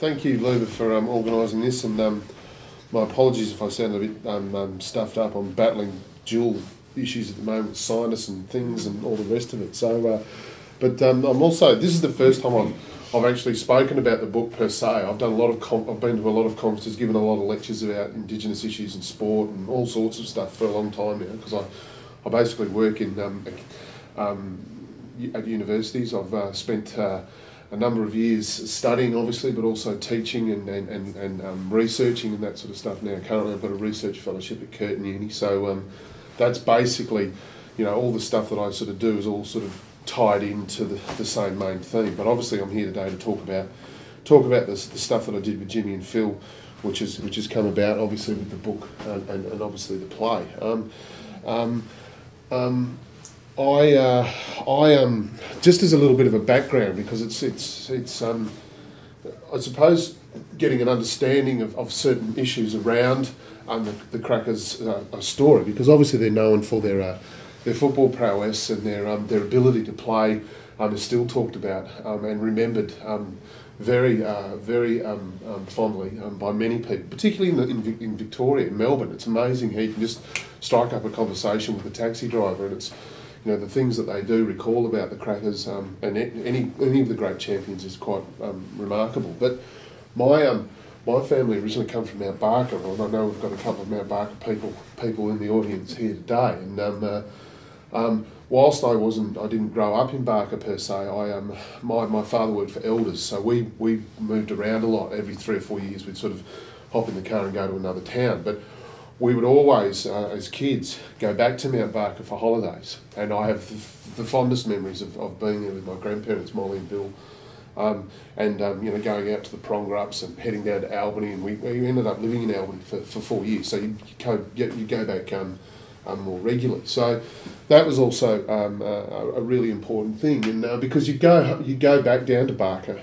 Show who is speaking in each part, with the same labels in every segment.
Speaker 1: Thank you, Luba, for organising this, and my apologies if I sound a bit stuffed up. I'm battling dual issues at the moment, sinus and things and all the rest of it. So, I'm also, this is the first time I've actually spoken about the book per se. I've done a lot of I've been to a lot of conferences, given a lot of lectures about Indigenous issues in sport and all sorts of stuff for a long time now, because I basically work in at universities. I've spent a number of years studying, obviously, but also teaching and researching and that sort of stuff now. Currently I've got a research fellowship at Curtin Uni, so that's basically, all the stuff that I sort of do is all sort of tied into the same main theme. But obviously I'm here today to talk about the stuff that I did with Jimmy and Phil, which has come about obviously with the book and obviously the play. I just as a little bit of a background, because it's I suppose getting an understanding of certain issues around the Crackers story, because obviously they're known for their football prowess and their ability to play is still talked about and remembered very fondly by many people, particularly in Victoria, in Melbourne. It's amazing how you can just strike up a conversation with a taxi driver, and it's the things that they do recall about the Crackers and any of the great champions is quite remarkable. But my family originally come from Mount Barker, and I know we've got a couple of Mount Barker people in the audience here today. And whilst I didn't grow up in Barker per se. My father worked for Elders, so we moved around a lot. Every 3 or 4 years, we'd sort of hop in the car and go to another town. But we would always, as kids, go back to Mount Barker for holidays, and I have the fondest memories of being there with my grandparents, Molly and Bill, and going out to the Prongerups and heading down to Albany, and we ended up living in Albany for 4 years. So you go back more regularly. So that was also a really important thing, and because you go back down to Barker.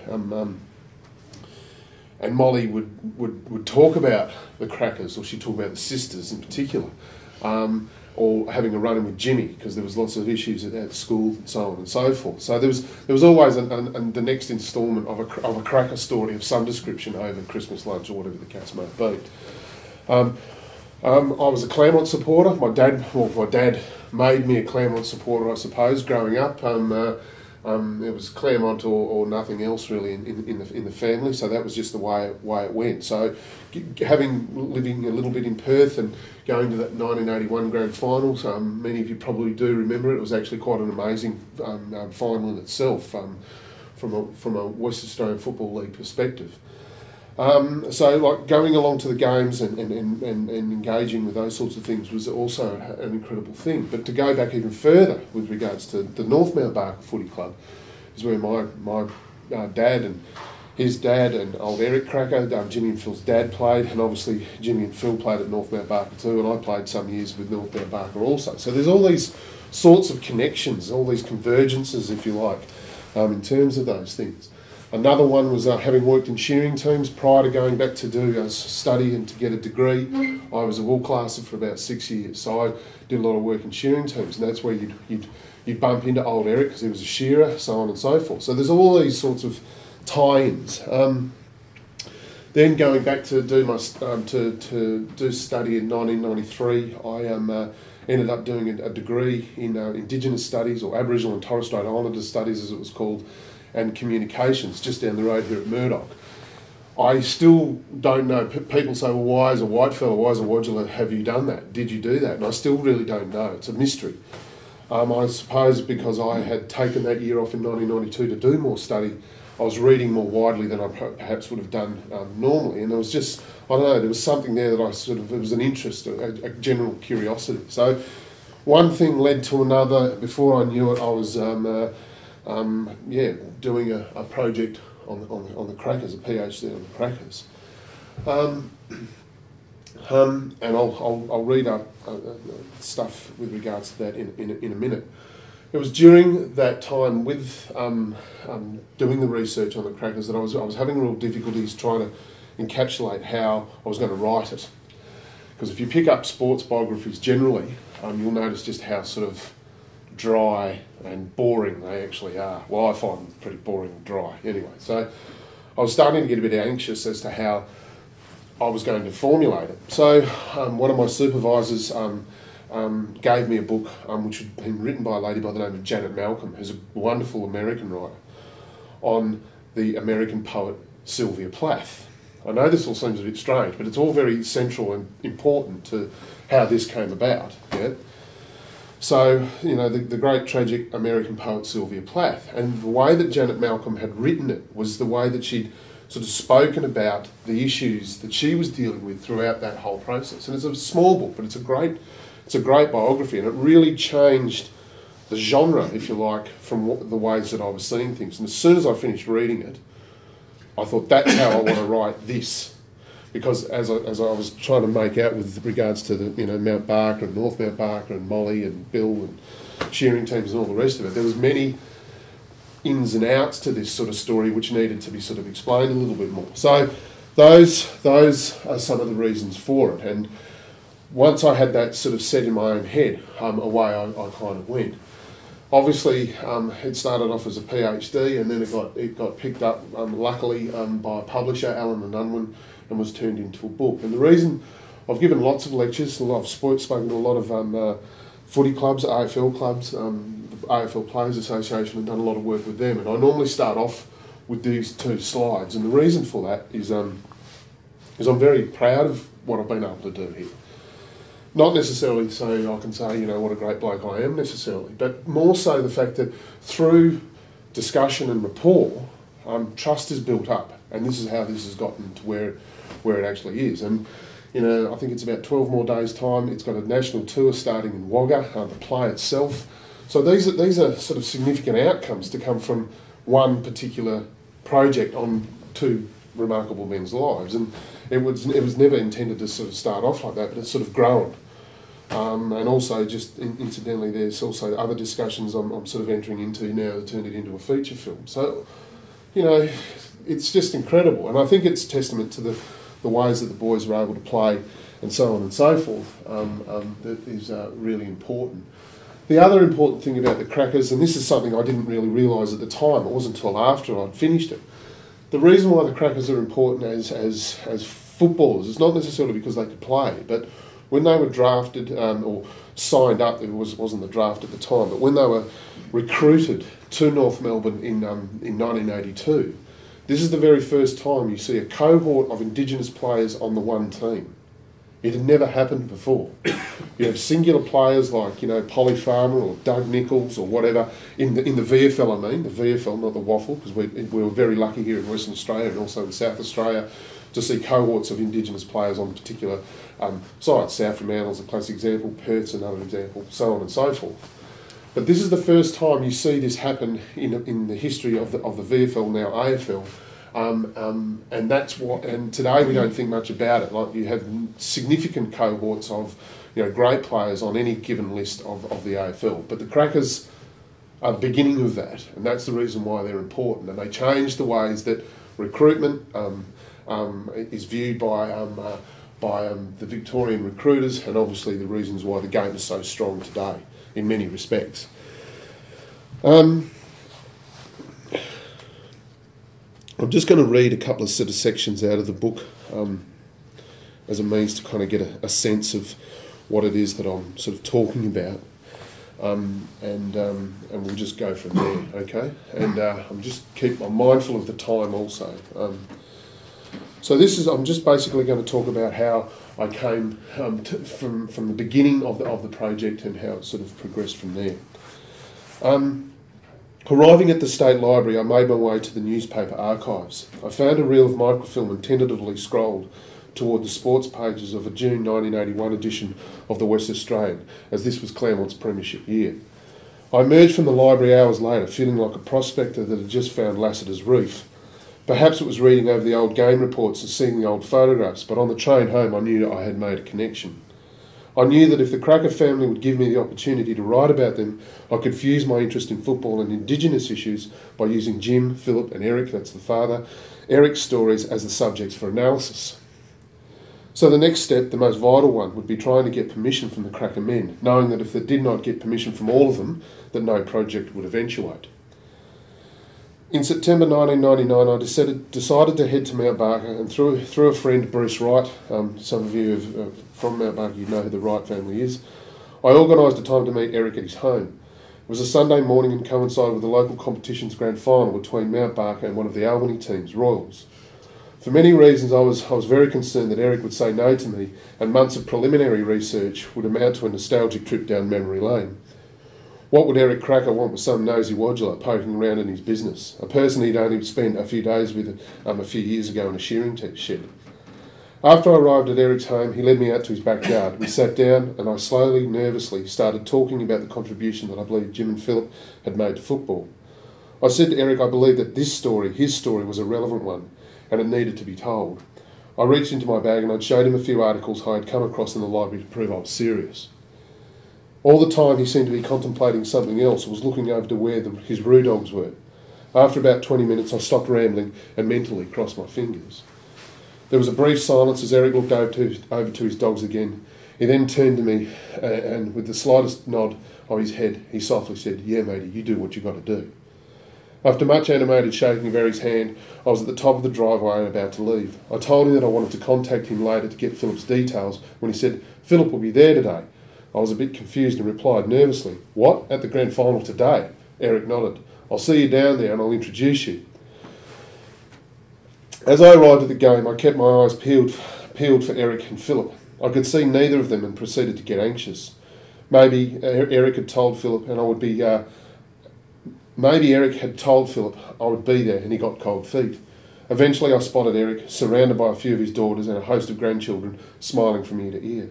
Speaker 1: And Molly would talk about the Crackers, or she'd talk about the sisters in particular, or having a run-in with Jimmy, because there was lots of issues at school and so on and so forth. So there was always the next instalment of a Cracker story of some description over Christmas lunch or whatever the case may be. I was a Claremont supporter. My dad made me a Claremont supporter, I suppose, growing up. It was Claremont or nothing else really in the family, so that was just the way it went. So, living a little bit in Perth and going to that 1981 grand finals, many of you probably do remember it. It was actually quite an amazing final in itself from a West Australian Football League perspective. So, like, going along to the games and engaging with those sorts of things was also an incredible thing. But to go back even further with regards to the North Mount Barker Footy Club is where my dad and his dad and old Eric Cracker, Jimmy and Phil's dad, played, and obviously Jimmy and Phil played at North Mount Barker too, and I played some years with North Mount Barker also. So there's all these sorts of connections, all these convergences, if you like, in terms of those things. Another one was having worked in shearing teams prior to going back to do a study and to get a degree. I was a wool classer for about 6 years, so I did a lot of work in shearing teams, and that's where you'd bump into old Eric because he was a shearer, so on and so forth. So there's all these sorts of tie-ins. Then going back to do my to do study in 1993, I ended up doing a degree in Indigenous Studies, or Aboriginal and Torres Strait Islander Studies as it was called, and communications, just down the road here at Murdoch. I still don't know. People say, well, why as a white fella, why as a Wodgula have you done that? Did you do that? And I still really don't know. It's a mystery. I suppose because I had taken that year off in 1992 to do more study, I was reading more widely than I perhaps would have done normally. And there was just, I don't know, there was something there that it was an interest, a general curiosity. So one thing led to another. Before I knew it, I was doing a project on the Crackers, a PhD on the Crackers, and I'll read up stuff with regards to that in a minute. It was during that time with doing the research on the Crackers that I was having real difficulties trying to encapsulate how I was going to write it, because if you pick up sports biographies generally, you'll notice just how sort of dry and boring they actually are. Well, I find them pretty boring and dry anyway. So I was starting to get a bit anxious as to how I was going to formulate it. So one of my supervisors gave me a book which had been written by a lady by the name of Janet Malcolm, who's a wonderful American writer, on the American poet Sylvia Plath. I know this all seems a bit strange, but it's all very central and important to how this came about. Yeah? So, you know, the great tragic American poet Sylvia Plath, and the way that Janet Malcolm had written it was the way that she'd sort of spoken about the issues that she was dealing with throughout that whole process. And it's a small book, but it's a great biography, and it really changed the genre, if you like, from the ways that I was seeing things. And as soon as I finished reading it, I thought, that's how I want to write this. Because as I was trying to make out with regards to the, you know, Mount Barker and North Mount Barker and Molly and Bill and shearing teams and all the rest of it, there was many ins and outs to this sort of story which needed to be sort of explained a little bit more. So those are some of the reasons for it. And once I had that sort of set in my own head, away I kind of went. Obviously, it started off as a PhD, and then it got picked up, luckily, by a publisher, Allen and Unwin, and was turned into a book. And the reason, I've given lots of lectures, I've spoken to a lot of footy clubs, AFL clubs, the AFL Players Association, and done a lot of work with them. And I normally start off with these two slides, and the reason for that is I'm very proud of what I've been able to do here. Not necessarily so I can say, you know, what a great bloke I am necessarily, but more so the fact that through discussion and rapport, trust is built up, and this is how this has gotten to where it actually is. And, you know, I think it's about 12 more days' time. It's got a national tour starting in Wagga, the play itself. So these are sort of significant outcomes to come from one particular project on two remarkable men's lives. And it was never intended to sort of start off like that, but it's sort of grown. And also, just incidentally, there's also other discussions I'm sort of entering into now to turn it into a feature film. So, you know, it's just incredible. And I think it's testament to the ways that the boys were able to play and so on and so forth that is really important. The other important thing about the Crackers, and this is something I didn't really realise at the time, it wasn't until after I'd finished it, the reason why the Crackers are important as footballers is not necessarily because they could play, but when they were drafted or signed up, it wasn't the draft at the time, but when they were recruited to North Melbourne in 1982, this is the very first time you see a cohort of Indigenous players on the one team. It had never happened before. You have singular players like, you know, Polly Farmer or Doug Nichols or whatever, in the VFL I mean, the VFL, not the waffle, because we were very lucky here in Western Australia and also in South Australia to see cohorts of Indigenous players on particular sites. South Fremantle is a classic example, Perth's another example, so on and so forth. But this is the first time you see this happen in the history of the VFL, now AFL. And that's what. And today we don't think much about it. Like, you have significant cohorts of, you know, great players on any given list of the AFL. But the Crackers are the beginning of that, and that's the reason why they're important. And they change the ways that recruitment is viewed by the Victorian recruiters, and obviously the reasons why the game is so strong today in many respects. I'm just going to read a couple of sort of sections out of the book as a means to kind of get a sense of what it is that I'm sort of talking about, and we'll just go from there, okay? And I'm mindful of the time also. So I'm just basically going to talk about how I came from the beginning of the project and how it sort of progressed from there. Arriving at the State Library, I made my way to the newspaper archives. I found a reel of microfilm and tentatively scrolled toward the sports pages of a June 1981 edition of the West Australian, as this was Claremont's premiership year. I emerged from the library hours later, feeling like a prospector that had just found Lassiter's Reef. Perhaps it was reading over the old game reports and seeing the old photographs, but on the train home I knew I had made a connection. I knew that if the Krakouer family would give me the opportunity to write about them, I could fuse my interest in football and Indigenous issues by using Jim, Philip and Eric, that's the father, Eric's stories as the subjects for analysis. So the next step, the most vital one, would be trying to get permission from the Krakouer men, knowing that if they did not get permission from all of them, that no project would eventuate. In September 1999, I decided to head to Mount Barker, and through a friend, Bruce Wright, some of you from Mount Barker, you know who the Wright family is, I organised a time to meet Eric at his home. It was a Sunday morning and coincided with the local competition's grand final between Mount Barker and one of the Albany teams, Royals. For many reasons, I was very concerned that Eric would say no to me, and months of preliminary research would amount to a nostalgic trip down memory lane. What would Eric Krakouer want with some nosy wadula poking around in his business, a person he'd only spent a few days with a few years ago in a shearing shed? After I arrived at Eric's home, he led me out to his backyard. We sat down and I slowly, nervously started talking about the contribution that I believe Jim and Philip had made to football. I said to Eric I believed that this story, his story, was a relevant one and it needed to be told. I reached into my bag and I'd showed him a few articles I had come across in the library to prove I was serious. All the time he seemed to be contemplating something else and was looking over to where his roo dogs were. After about 20 minutes I stopped rambling and mentally crossed my fingers. There was a brief silence as Eric looked over to his dogs again. He then turned to me and with the slightest nod of his head he softly said, "Yeah matey, you do what you got to do." After much animated shaking of Eric's hand, I was at the top of the driveway and about to leave. I told him that I wanted to contact him later to get Philip's details when he said, "Philip will be there today." I was a bit confused and replied nervously, "What? At the grand final today?" Eric nodded. "I'll see you down there and I'll introduce you." As I arrived at the game, I kept my eyes peeled for Eric and Philip. I could see neither of them and proceeded to get anxious. Maybe Eric had told Philip and I would be... Maybe Eric had told Philip I would be there and he got cold feet. Eventually I spotted Eric, surrounded by a few of his daughters and a host of grandchildren, smiling from ear to ear.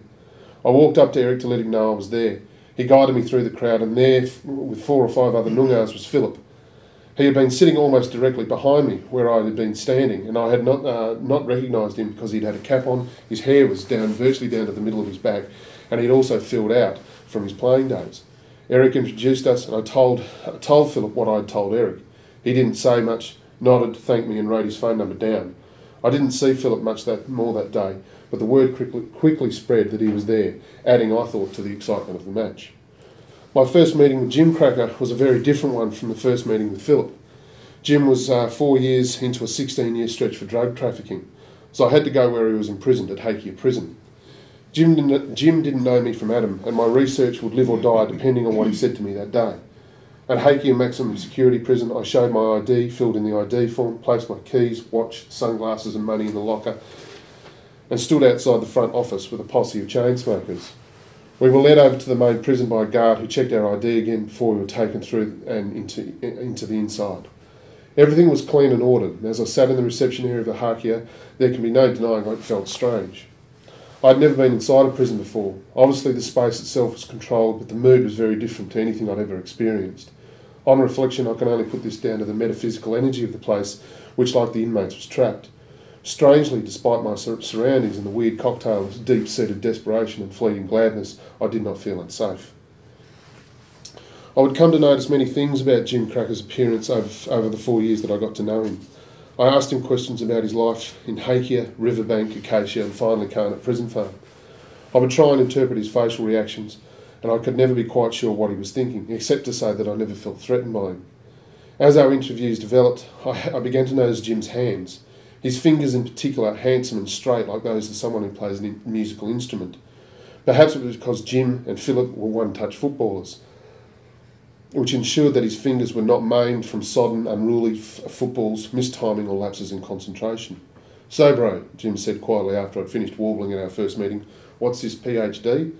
Speaker 1: I walked up to Eric to let him know I was there. He guided me through the crowd and there, with 4 or 5 other Noongars, was Philip. He had been sitting almost directly behind me where I had been standing, and I had not recognised him because he'd had a cap on, his hair was virtually down to the middle of his back, and he'd also filled out from his playing days. Eric introduced us and I told Philip what I'd told Eric. He didn't say much, nodded, thanked me and wrote his phone number down. I didn't see Philip much more that day, but the word quickly spread that he was there, adding, I thought, to the excitement of the match. My first meeting with Jim Krakouer was a very different one from the first meeting with Philip. Jim was 4 years into a 16-year stretch for drug trafficking, so I had to go where he was imprisoned, at Krakouer Prison. Jim didn't know me from Adam, and my research would live or die depending on what he said to me that day. At Krakouer Maximum Security Prison, I showed my ID, filled in the ID form, placed my keys, watch, sunglasses and money in the locker, and stood outside the front office with a posse of chain smokers. We were led over to the main prison by a guard who checked our ID again before we were taken through and into the inside. Everything was clean and ordered, and as I sat in the reception area of the Krakouer, there can be no denying it felt strange. I'd never been inside a prison before. Obviously the space itself was controlled, but the mood was very different to anything I'd ever experienced. On reflection, I can only put this down to the metaphysical energy of the place, which, like the inmates, was trapped. Strangely, despite my surroundings and the weird cocktail of deep-seated desperation and fleeting gladness, I did not feel unsafe. I would come to notice many things about Jim Krakouer's appearance over the 4 years that I got to know him. I asked him questions about his life in Krakouer, Riverbank, Acacia and finally Carnot Prison Farm. I would try and interpret his facial reactions, and I could never be quite sure what he was thinking, except to say that I never felt threatened by him. As our interviews developed, I began to notice Jim's hands. His fingers in particular, handsome and straight like those of someone who plays a musical instrument. Perhaps it was because Jim and Philip were one-touch footballers, which ensured that his fingers were not maimed from sodden, unruly footballs, mistiming or lapses in concentration. "So bro," Jim said quietly after I'd finished warbling at our first meeting, "what's this PhD?"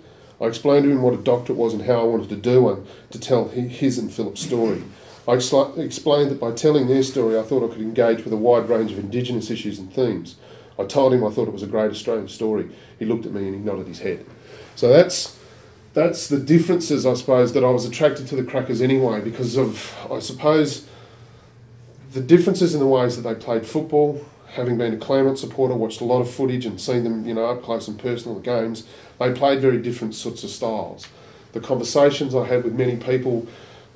Speaker 1: I explained to him what a doctorate was and how I wanted to do one to tell his and Philip's story. I explained that by telling their story I thought I could engage with a wide range of Indigenous issues and themes. I told him I thought it was a great Australian story. He looked at me and he nodded his head. So that's the differences, I suppose, that I was attracted to the Krakouers anyway, because of, I suppose, the differences in the ways that they played football. Having been a Claremont supporter, watched a lot of footage and seen them, up close and personal at games, they played very different sorts of styles. The conversations I had with many people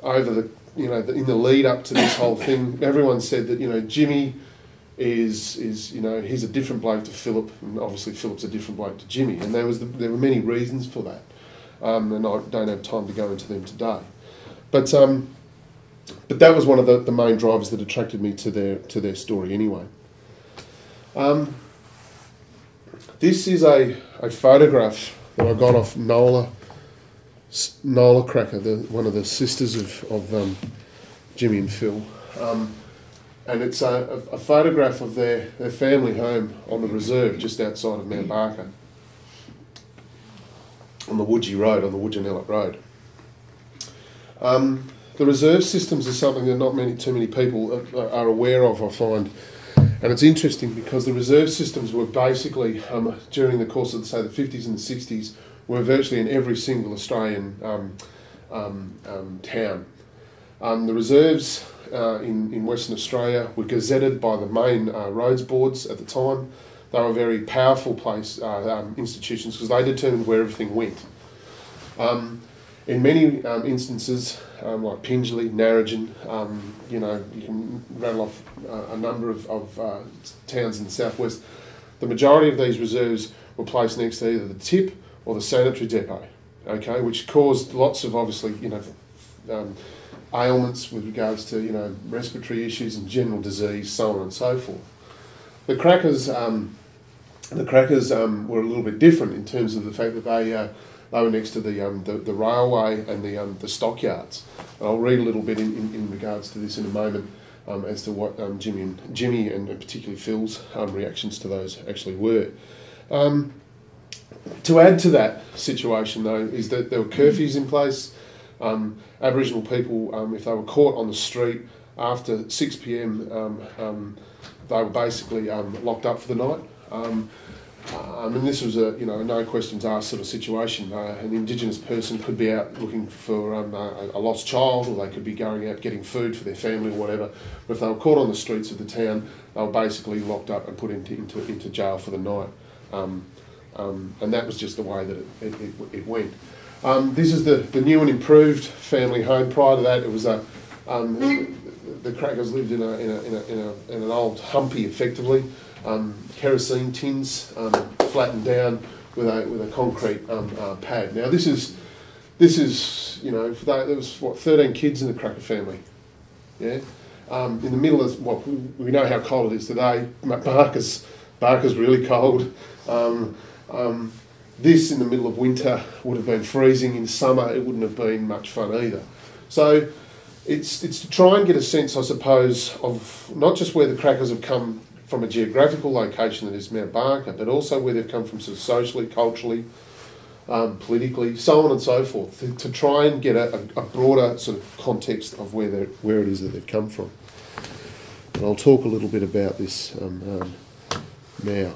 Speaker 1: over in the lead up to this whole thing, everyone said that, Jimmy is he's a different bloke to Philip, and obviously Philip's a different bloke to Jimmy, and there were many reasons for that. And I don't have time to go into them today. But But that was one of the main drivers that attracted me to their story anyway. This is a photograph that I got off Nola Krakouer, one of the sisters of Jimmy and Phil. And it's a photograph of their family home on the reserve just outside of Mount Barker, on the Woodgie Road, on the Woodjanellet Road. The reserve systems are something that not too many people are aware of, I find. And it's interesting because the reserve systems were basically, during the course of, say, the 50s and the 60s, were virtually in every single Australian town. The reserves in Western Australia were gazetted by the main roads boards at the time. They were very powerful institutions because they determined where everything went. In many instances, like Pingelly, Narrogin, you can rattle off a number of towns in the southwest. The majority of these reserves were placed next to either the tip or the sanitary depot, okay, which caused lots of obviously ailments with regards to respiratory issues and general disease, so on and so forth. The Krakouers were a little bit different in terms of the fact that they were next to the railway and the stockyards. And I'll read a little bit in regards to this in a moment as to what Jimmy and particularly Phil's reactions to those actually were. To add to that situation, though, is that there were curfews in place. Aboriginal people, if they were caught on the street after 6 p.m, they were basically locked up for the night. And this was a no questions asked sort of situation. An Indigenous person could be out looking for a lost child, or they could be going out getting food for their family or whatever. But if they were caught on the streets of the town, they were basically locked up and put into jail for the night. And that was just the way that it went. This is the new and improved family home. Prior to that, it was the Krakouers lived in an old humpy, effectively, kerosene tins, flattened down with a concrete pad. Now this is there was 13 kids in the Krakouer family, yeah. In the middle of we know how cold it is today. Barker's really cold. This in the middle of winter would have been freezing. In summer, it wouldn't have been much fun either. So it's to try and get a sense, I suppose, of not just where the Krakouers have come from a geographical location that is Mount Barker, but also where they've come from sort of socially, culturally, politically, so on and so forth, to try and get a broader sort of context of where it is that they've come from. And I'll talk a little bit about this now.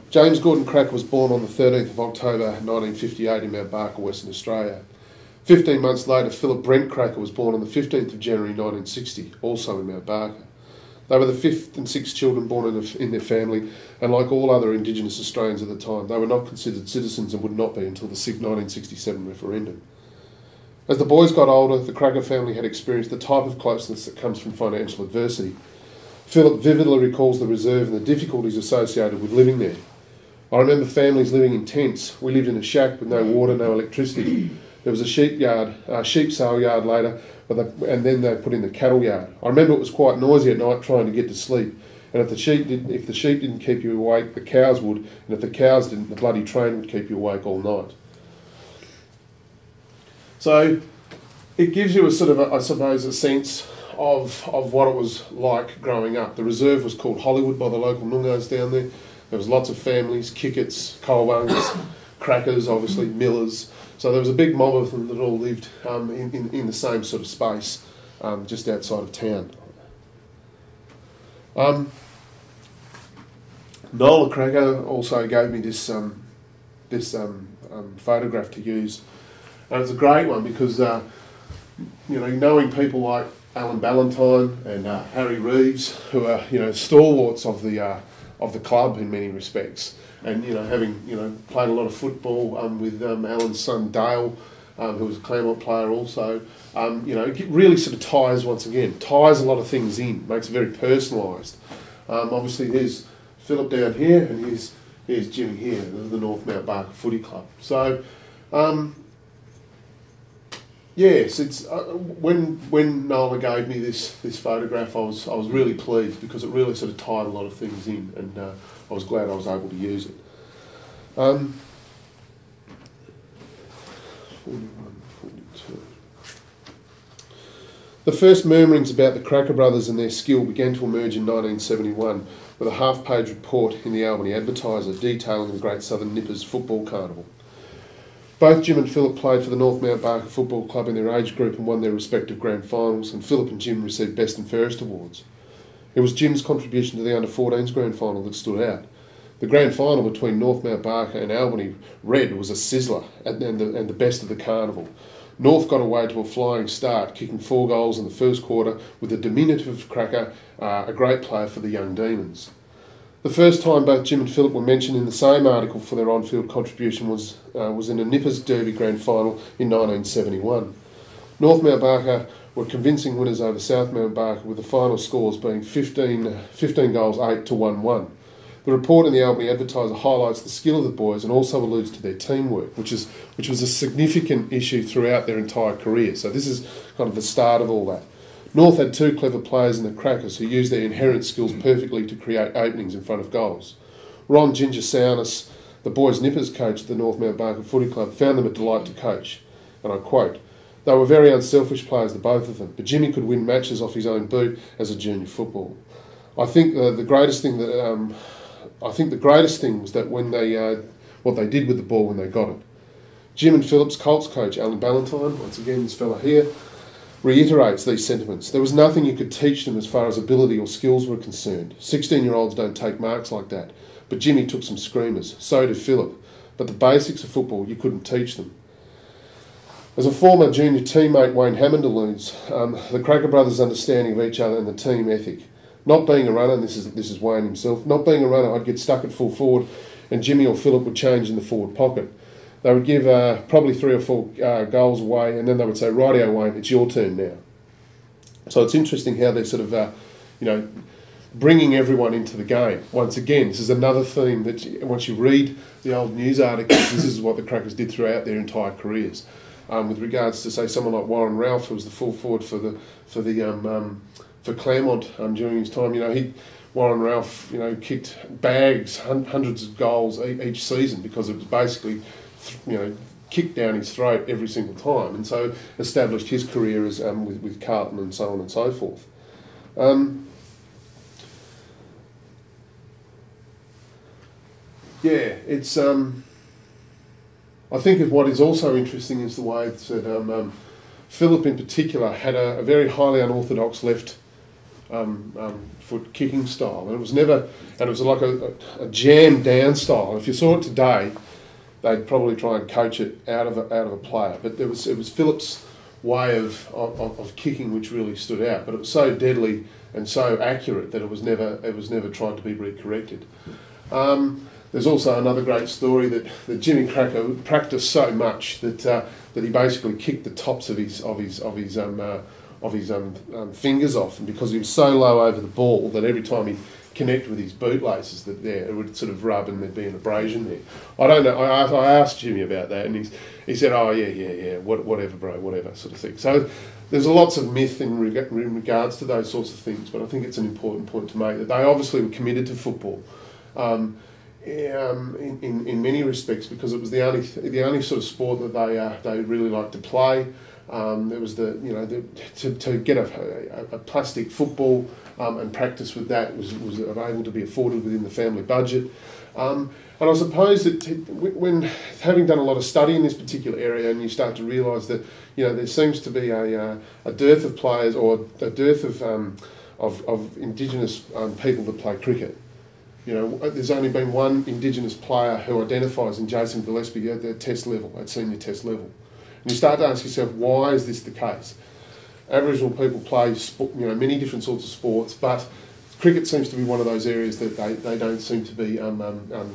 Speaker 1: James Gordon Krakouer was born on the 13th of October 1958 in Mount Barker, Western Australia. 15 months later, Philip Brent Krakouer was born on the 15th of January 1960, also in Mount Barker. They were the fifth and sixth children born in their family, and like all other Indigenous Australians at the time, they were not considered citizens and would not be until the 1967 referendum. As the boys got older, the Krakouer family had experienced the type of closeness that comes from financial adversity. Philip vividly recalls the reserve and the difficulties associated with living there. I remember families living in tents. We lived in a shack with no water, no electricity. There was a sheep sale yard later, and then they put in the cattle yard. I remember it was quite noisy at night trying to get to sleep. And if the sheep didn't keep you awake, the cows would. And if the cows didn't, the bloody train would keep you awake all night. So it gives you a sort of, I suppose, a sense of what it was like growing up. The reserve was called Hollywood by the local Noongars down there. There was lots of families, Kickets, Colwungs, Krakouers, obviously, Millers. So there was a big mob of them that all lived in the same sort of space, just outside of town. Nola Krakouer also gave me this photograph to use, and it's a great one because knowing people like Alan Ballantyne and Harry Reeves, who are stalwarts of the club in many respects, and having played a lot of football with Alan's son Dale, who was a Claremont player also, it really sort of ties a lot of things in, makes it very personalised. Obviously here's Philip down here, and here's Jimmy here, the North Mount Barker Footy Club. So Yes, it's when Nola gave me this photograph, I was really pleased because it really sort of tied a lot of things in, and I was glad I was able to use it. 41, 42. The first murmurings about the Krakouer Brothers and their skill began to emerge in 1971 with a half-page report in the Albany Advertiser detailing the Great Southern Nippers Football Carnival. Both Jim and Philip played for the North Mount Barker Football Club in their age group and won their respective grand finals, and Philip and Jim received Best and Fairest awards. It was Jim's contribution to the under-14s grand final that stood out. The grand final between North Mount Barker and Albany Red was a sizzler and the best of the carnival. North got away to a flying start, kicking 4 goals in the first quarter with the diminutive Krakouer, a great player for the Young Demons. The first time both Jim and Philip were mentioned in the same article for their on-field contribution was in a Nippers Derby Grand Final in 1971. North Mount Barker were convincing winners over South Mount Barker, with the final scores being 15 goals 8 to 1-1. The report in the Albany Advertiser highlights the skill of the boys and also alludes to their teamwork, which was a significant issue throughout their entire career. So this is kind of the start of all that. North had 2 clever players in the Crackers who used their inherent skills perfectly to create openings in front of goals. Ron Ginger Saunis, the boys' Nippers coach at the North Mount Barker Footy Club, found them a delight to coach. And I quote, "They were very unselfish players, the both of them, but Jimmy could win matches off his own boot as a junior footballer. I think the greatest thing was that when they what they did with the ball when they got it." Jim and Philip's Colts coach, Alan Ballantyne, once again this fella here, reiterates these sentiments. There was nothing you could teach them as far as ability or skills were concerned. 16-year-olds don't take marks like that. But Jimmy took some screamers. So did Philip. But the basics of football, you couldn't teach them. As a former junior teammate, Wayne Hammond alludes, the Krakouer Brothers' understanding of each other and the team ethic. Not being a runner, and this is Wayne himself, not being a runner, I'd get stuck at full forward and Jimmy or Philip would change in the forward pocket. They would give probably 3 or 4 goals away, and then they would say, "Rightio, Wayne, it's your turn now." So it's interesting how they're sort of, bringing everyone into the game. Once again, this is another theme that once you read the old news articles, this is what the Crackers did throughout their entire careers. With regards to, say, someone like Warren Ralph, who was the full forward for Claremont during his time, Warren Ralph, kicked bags, hundreds of goals each season because it was basically, kicked down his throat every single time, and so established his career as with Carlton and so on and so forth. It's. I think of what is also interesting is the way that Philip in particular had a very highly unorthodox left foot kicking style, and it was like a jam down style. If you saw it today, they'd probably try and coach it out of a player. But it was Philip's way of kicking which really stood out. But it was so deadly and so accurate that it was never tried to be recorrected. There's also another great story that Jimmy Krakouer practiced so much that he basically kicked the tops of his fingers off, and because he was so low over the ball that every time he connect with his bootlaces it would sort of rub and there'd be an abrasion there. I don't know. I asked Jimmy about that, and he said, "Oh yeah, whatever, bro, whatever," sort of thing. So there's lots of myth in regards to those sorts of things, but I think it's an important point to make that they obviously were committed to football. In many respects, because it was the only sort of sport that they really liked to play. There was to get a plastic football and practice with that was able to be afforded within the family budget. And I suppose that when having done a lot of study in this particular area, and you start to realise that there seems to be a dearth of players or a dearth of Indigenous people that play cricket. There's only been one Indigenous player who identifies in Jason Gillespie at senior test level. And you start to ask yourself, why is this the case? Aboriginal people play many different sorts of sports, but cricket seems to be one of those areas that they don't seem to be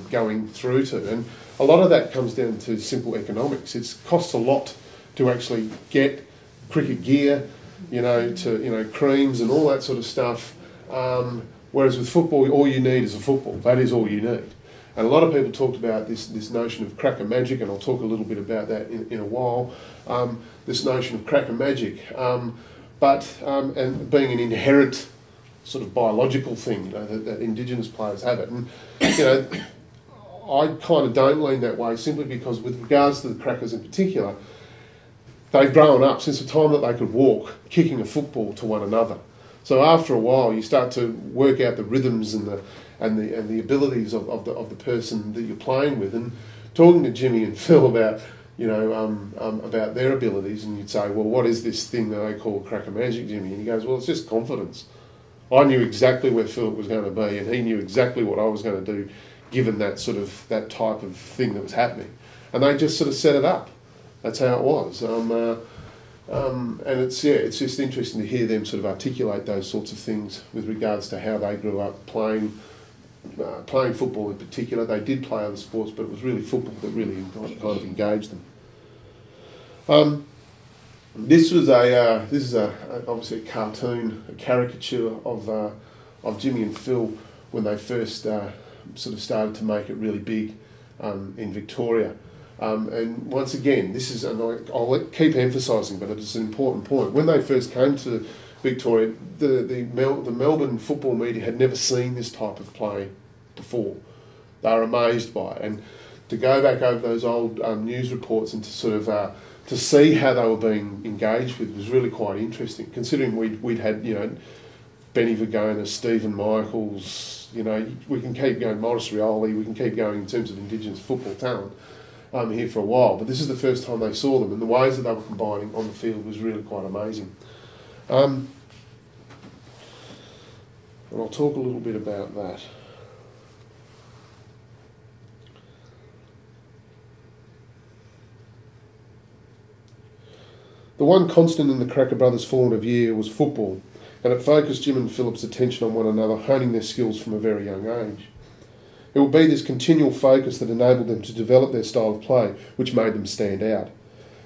Speaker 1: going through to. And a lot of that comes down to simple economics. It costs a lot to actually get cricket gear, creams and all that sort of stuff. Whereas with football, all you need is a football. That is all you need. And a lot of people talked about this notion of cracker magic, and I'll talk a little bit about that in a while, this notion of cracker magic, and being an inherent sort of biological thing, you know, that Indigenous players have it. And, you know, I kind of don't lean that way simply because with regards to the crackers in particular, they've grown up since the time that they could walk, kicking a football to one another. So after a while, you start to work out the rhythms and the abilities of the person that you're playing with. And talking to Jimmy and Phil about, you know, about their abilities, and you'd say, well, what is this thing that they call cracker magic, Jimmy? And he goes, well, it's just confidence. I knew exactly where Philip was going to be, and he knew exactly what I was going to do, given that type of thing that was happening. And they just sort of set it up. That's how it was. And it's just interesting to hear them sort of articulate those sorts of things with regards to how they grew up playing football in particular. They did play other sports, but it was really football that really kind of engaged them. This is obviously a cartoon, a caricature of Jimmy and Phil when they first sort of started to make it really big in Victoria. And once again, this is, and I'll keep emphasising, but it's an important point. When they first came to Victoria, the Melbourne football media had never seen this type of play before. They were amazed by it, and to go back over those old news reports and to sort of to see how they were being engaged with was really quite interesting. Considering we'd had, you know, Benny Vergona, Stephen Michaels, you know, we can keep going, Maurice Rioli, we can keep going in terms of Indigenous football talent. Here for a while, but this is the first time they saw them, and the ways that they were combining on the field was really quite amazing. And I'll talk a little bit about that. The one constant in the Krakouer Brothers' formative year was football, and it focused Jim and Philip's attention on one another, honing their skills from a very young age. It would be this continual focus that enabled them to develop their style of play, which made them stand out.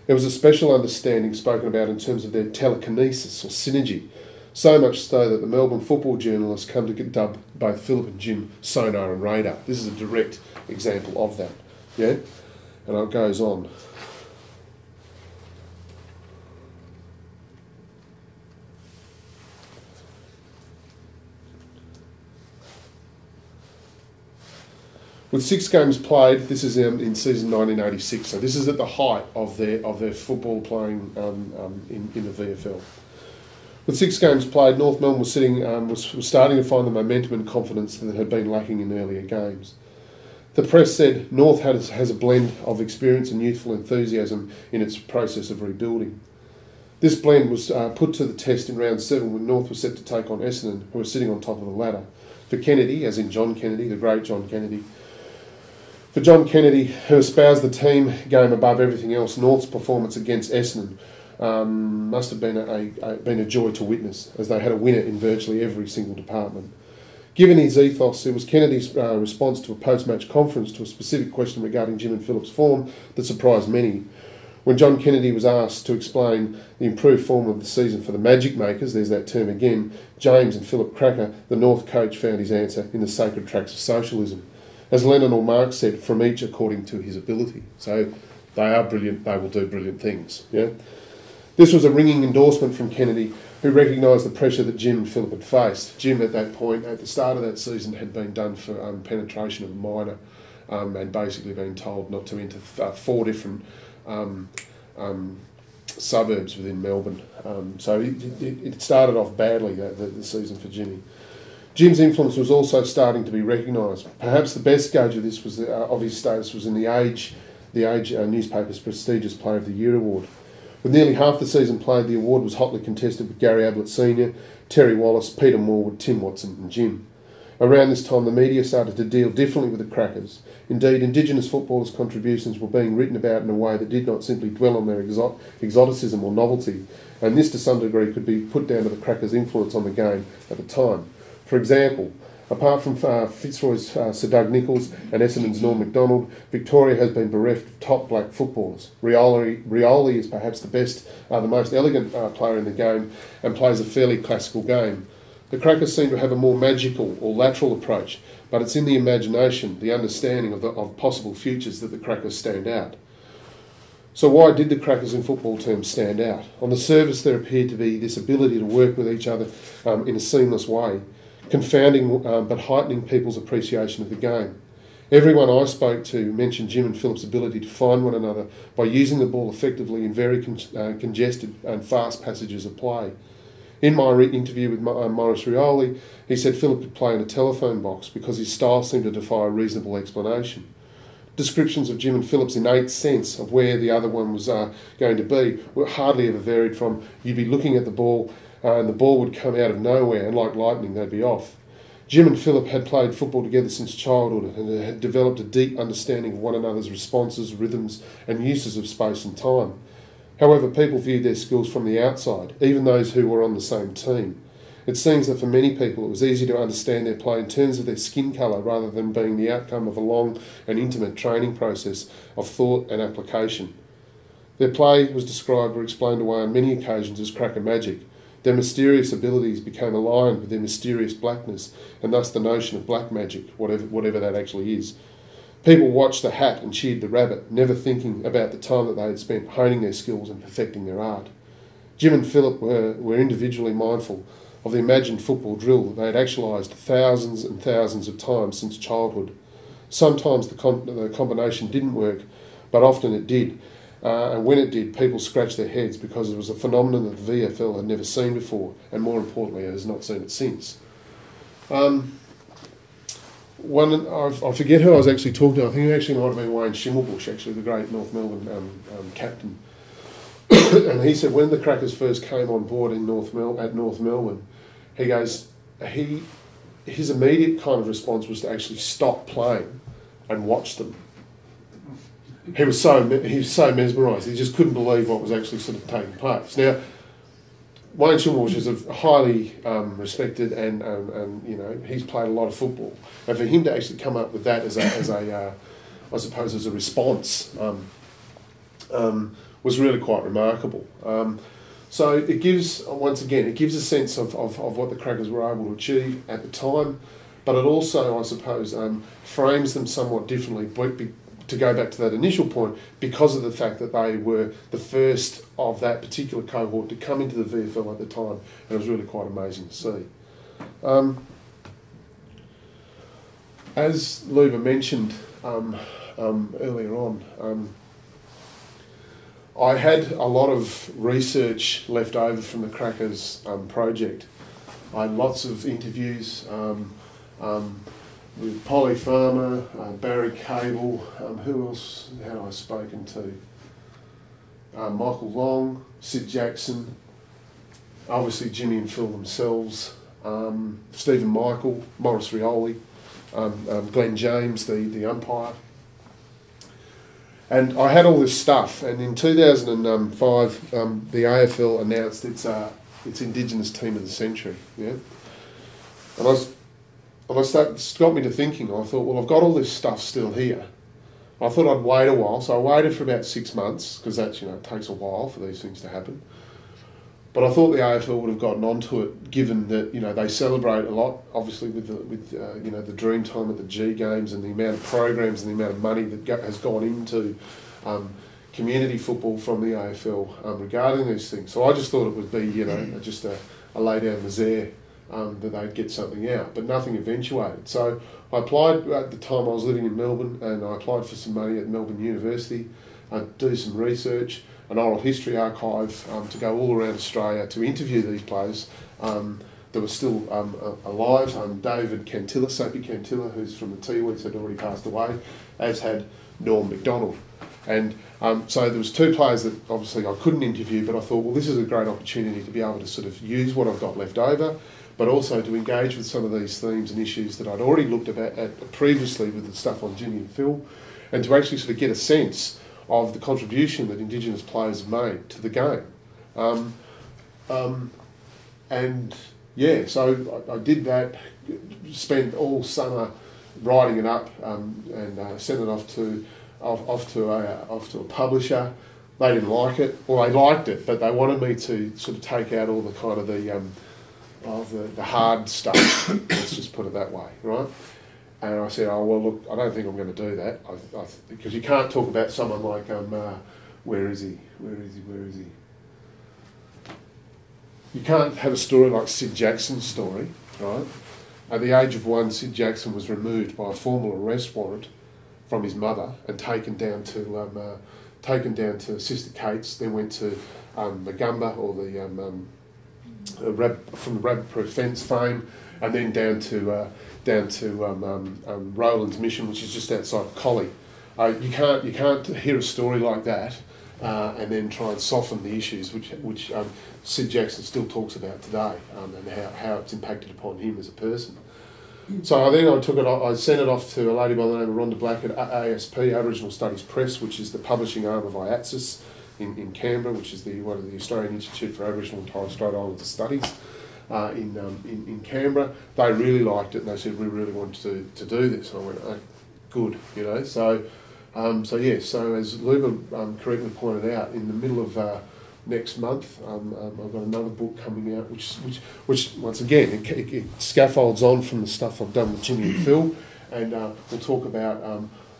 Speaker 1: There was a special understanding spoken about in terms of their telekinesis or synergy, so much so that the Melbourne football journalists come to dub both Philip and Jim sonar and radar. This is a direct example of that, yeah? And it goes on. With 6 games played, this is in season 1986, so this is at the height of their football playing in the VFL. With 6 games played, North Melbourne was starting to find the momentum and confidence that had been lacking in earlier games. The press said North has a blend of experience and youthful enthusiasm in its process of rebuilding. This blend was put to the test in round 7 when North was set to take on Essendon, who were sitting on top of the ladder. For Kennedy, as in John Kennedy, the great John Kennedy, for John Kennedy, who espoused the team game above everything else, North's performance against Essendon must have been a joy to witness, as they had a winner in virtually every single department. Given his ethos, it was Kennedy's response to a post-match conference to a specific question regarding Jim and Philip's form that surprised many. When John Kennedy was asked to explain the improved form of the season for the Magic Makers, there's that term again, James and Philip Krakouer, the North coach, found his answer in the sacred tracks of socialism. As Lennon or Marx said, from each according to his ability. So they are brilliant, they will do brilliant things. Yeah. This was a ringing endorsement from Kennedy, who recognised the pressure that Jim and Philip had faced. Jim, at that point, at the start of that season, had been done for penetration of a minor and basically been told not to enter 4 different suburbs within Melbourne. So it started off badly, the season for Jimmy. Jim's influence was also starting to be recognised. Perhaps the best gauge of this was of his status was in the Age newspaper's prestigious Player of the Year award. With nearly half the season played, the award was hotly contested with Gary Ablett Sr., Terry Wallace, Peter Morwood, Tim Watson and Jim. Around this time, the media started to deal differently with the Crackers. Indeed, Indigenous footballers' contributions were being written about in a way that did not simply dwell on their exoticism or novelty, and this to some degree could be put down to the Crackers' influence on the game at the time. For example, apart from Fitzroy's Sir Doug Nicholls and Essendon's Norm MacDonald, Victoria has been bereft of top black footballers. Rioli is perhaps the most elegant player in the game and plays a fairly classical game. The Crackers seem to have a more magical or lateral approach, but it's in the imagination, the understanding of possible futures that the Crackers stand out. So why did the Crackers in football terms stand out? On the surface there appeared to be this ability to work with each other in a seamless way, confounding but heightening people's appreciation of the game. Everyone I spoke to mentioned Jim and Philip's ability to find one another by using the ball effectively in very congested and fast passages of play. In my interview with Maurice Rioli, he said Philip could play in a telephone box because his style seemed to defy a reasonable explanation. Descriptions of Jim and Philip's innate sense of where the other one was going to be were hardly ever varied from you'd be looking at the ball and the ball would come out of nowhere and like lightning they'd be off. Jim and Philip had played football together since childhood and had developed a deep understanding of one another's responses, rhythms and uses of space and time. However, people viewed their skills from the outside, even those who were on the same team. It seems that for many people it was easy to understand their play in terms of their skin colour rather than being the outcome of a long and intimate training process of thought and application. Their play was described or explained away on many occasions as cracker magic. Their mysterious abilities became aligned with their mysterious blackness, and thus the notion of black magic, whatever that actually is. People watched the hat and cheered the rabbit, never thinking about the time that they had spent honing their skills and perfecting their art. Jim and Philip were individually mindful of the imagined football drill that they had actualised thousands and thousands of times since childhood. Sometimes the combination didn't work, but often it did. And when it did, people scratched their heads because it was a phenomenon that the VFL had never seen before, and more importantly, it has not seen it since. I forget who I was actually talking to. I think it actually might have been Wayne Schimmelbusch, actually, the great North Melbourne captain. And he said when the Crackers first came on board at North Melbourne, he goes, his immediate kind of response was to actually stop playing and watch them. He was so mesmerised. He just couldn't believe what was actually sort of taking place. Now, Wayne Schimmelbusch is a highly respected and you know, he's played a lot of football. And for him to actually come up with that as a response was really quite remarkable. So it gives, once again, it gives a sense of what the Crackers were able to achieve at the time, but it also, I suppose, frames them somewhat differently, to go back to that initial point, because of the fact that they were the first of that particular cohort to come into the VFL at the time, and it was really quite amazing to see. As Luba mentioned earlier on, I had a lot of research left over from the Crackers project. I had lots of interviews with Polly Farmer, Barry Cable, who else had I spoken to? Michael Long, Sid Jackson, obviously Jimmy and Phil themselves, Stephen Michael, Maurice Rioli, Glenn James, the umpire. And I had all this stuff, and in 2005 the AFL announced its Indigenous Team of the Century, yeah? And it got me to thinking. I thought, well, I've got all this stuff still here. I thought I'd wait a while, so I waited for about 6 months, because that's, you know, it takes a while for these things to happen. But I thought the AFL would have gotten onto it, given that, you know, they celebrate a lot, obviously with you know, the dream time at the G Games and the amount of programs and the amount of money that has gone into community football from the AFL regarding these things. So I just thought it would be, you know, just a lay down misère. That they'd get something out, but nothing eventuated. So I applied at the time I was living in Melbourne, and I applied for some money at Melbourne University to do some research, an oral history archive, to go all around Australia to interview these players that were still alive. David Cantilla, Soapy Cantilla, who's from the Tiwis, had already passed away, as had Norm MacDonald. And so there was two players that obviously I couldn't interview, but I thought, well, this is a great opportunity to be able to sort of use what I've got left over, but also to engage with some of these themes and issues that I'd already looked at previously with the stuff on Jimmy and Phil, and to actually sort of get a sense of the contribution that Indigenous players have made to the game. And yeah, so I did that, spent all summer writing it up, and sent it off to a publisher. They didn't like it, or they liked it, but they wanted me to sort of take out all the kind of the hard stuff. Let's just put it that way, right? And I said, oh, well, look, I don't think I'm going to do that. Because you can't talk about someone like, where is he? You can't have a story like Sid Jackson's story, right? At the age of 1, Sid Jackson was removed by a formal arrest warrant from his mother and taken down to Sister Kate's, then went to Magumba, or from the rabbit-proof fence fame, and then down to Rowland's Mission, which is just outside of Collie. You can't hear a story like that and then try and soften the issues which Sid Jackson still talks about today, and how it's impacted upon him as a person. So then I sent it off to a lady by the name of Rhonda Black at ASP, Aboriginal Studies Press, which is the publishing arm of IATSIS in Canberra, which is one of the Australian Institute for Aboriginal and Torres Strait Islander Studies in Canberra. They really liked it, and they said, we really want to do this. And I went, oh, good, So as Luba correctly pointed out, in the middle of next month, I've got another book coming out, which once again it scaffolds on from the stuff I've done with Jimmy and Phil, and we'll talk about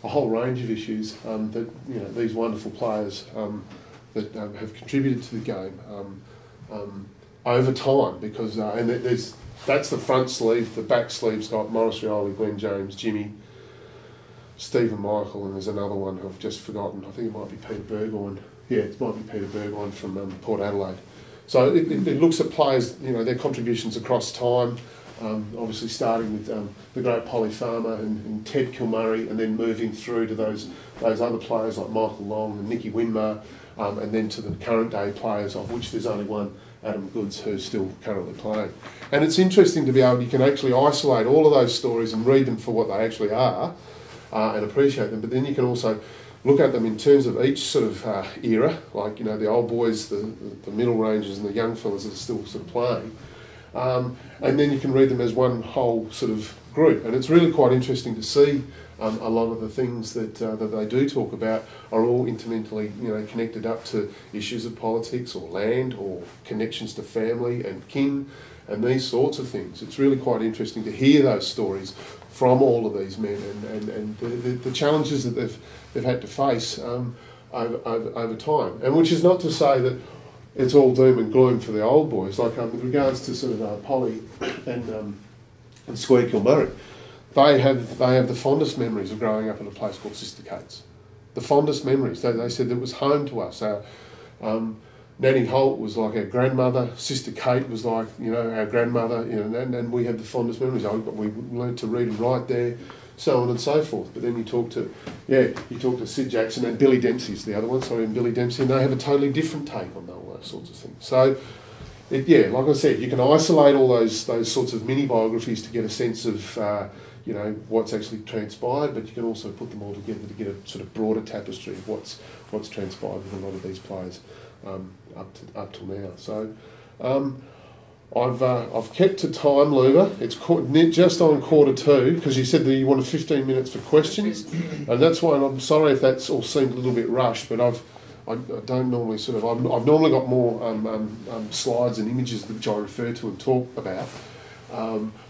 Speaker 1: a whole range of issues that these wonderful players that have contributed to the game over time, because that's the front sleeve. The back sleeve's got Morris Rioli, Glenn James, Jimmy, Stephen Michael, and there's another one I've just forgotten. I think it might be Peter Burgoyne. Yeah, it might be Peter Burgoyne from Port Adelaide. So it looks at players, their contributions across time, obviously starting with the great Polly Farmer and Ted Kilmurray, and then moving through to those other players like Michael Long and Nicky Winmar, and then to the current day players, of which there's only one, Adam Goods, who's still currently playing. And it's interesting to be able, you can actually isolate all of those stories and read them for what they actually are, and appreciate them, but then you can also look at them in terms of each sort of era, like the old boys, the middle rangers, and the young fellas that are still sort of playing, and then you can read them as one whole sort of group. And it's really quite interesting to see a lot of the things that they do talk about are all intimately connected up to issues of politics or land or connections to family and kin and these sorts of things. It's really quite interesting to hear those stories from all of these men and the challenges that they've had to face over time. And which is not to say that it's all doom and gloom for the old boys. Like with regards to sort of Polly and Square Kilmurray, they have the fondest memories of growing up in a place called Sister Kate's. The fondest memories. They said it was home to us. Nanny Holt was like our grandmother. Sister Kate was like our grandmother. And we have the fondest memories. We learned to read and write there, so on and so forth. But then you talk to Sid Jackson, and Billy Dempsey's the other one. And Billy Dempsey, and they have a totally different take on all those sorts of things. So, like I said, you can isolate all those sorts of mini biographies to get a sense of what's actually transpired, but you can also put them all together to get a sort of broader tapestry of what's transpired with a lot of these players up till now. So I've kept to time, Luba. It's just on 1:45, because you said that you wanted 15 minutes for questions, and that's why I'm sorry if that's all seemed a little bit rushed. But I don't normally I've normally got more slides and images which I refer to and talk about.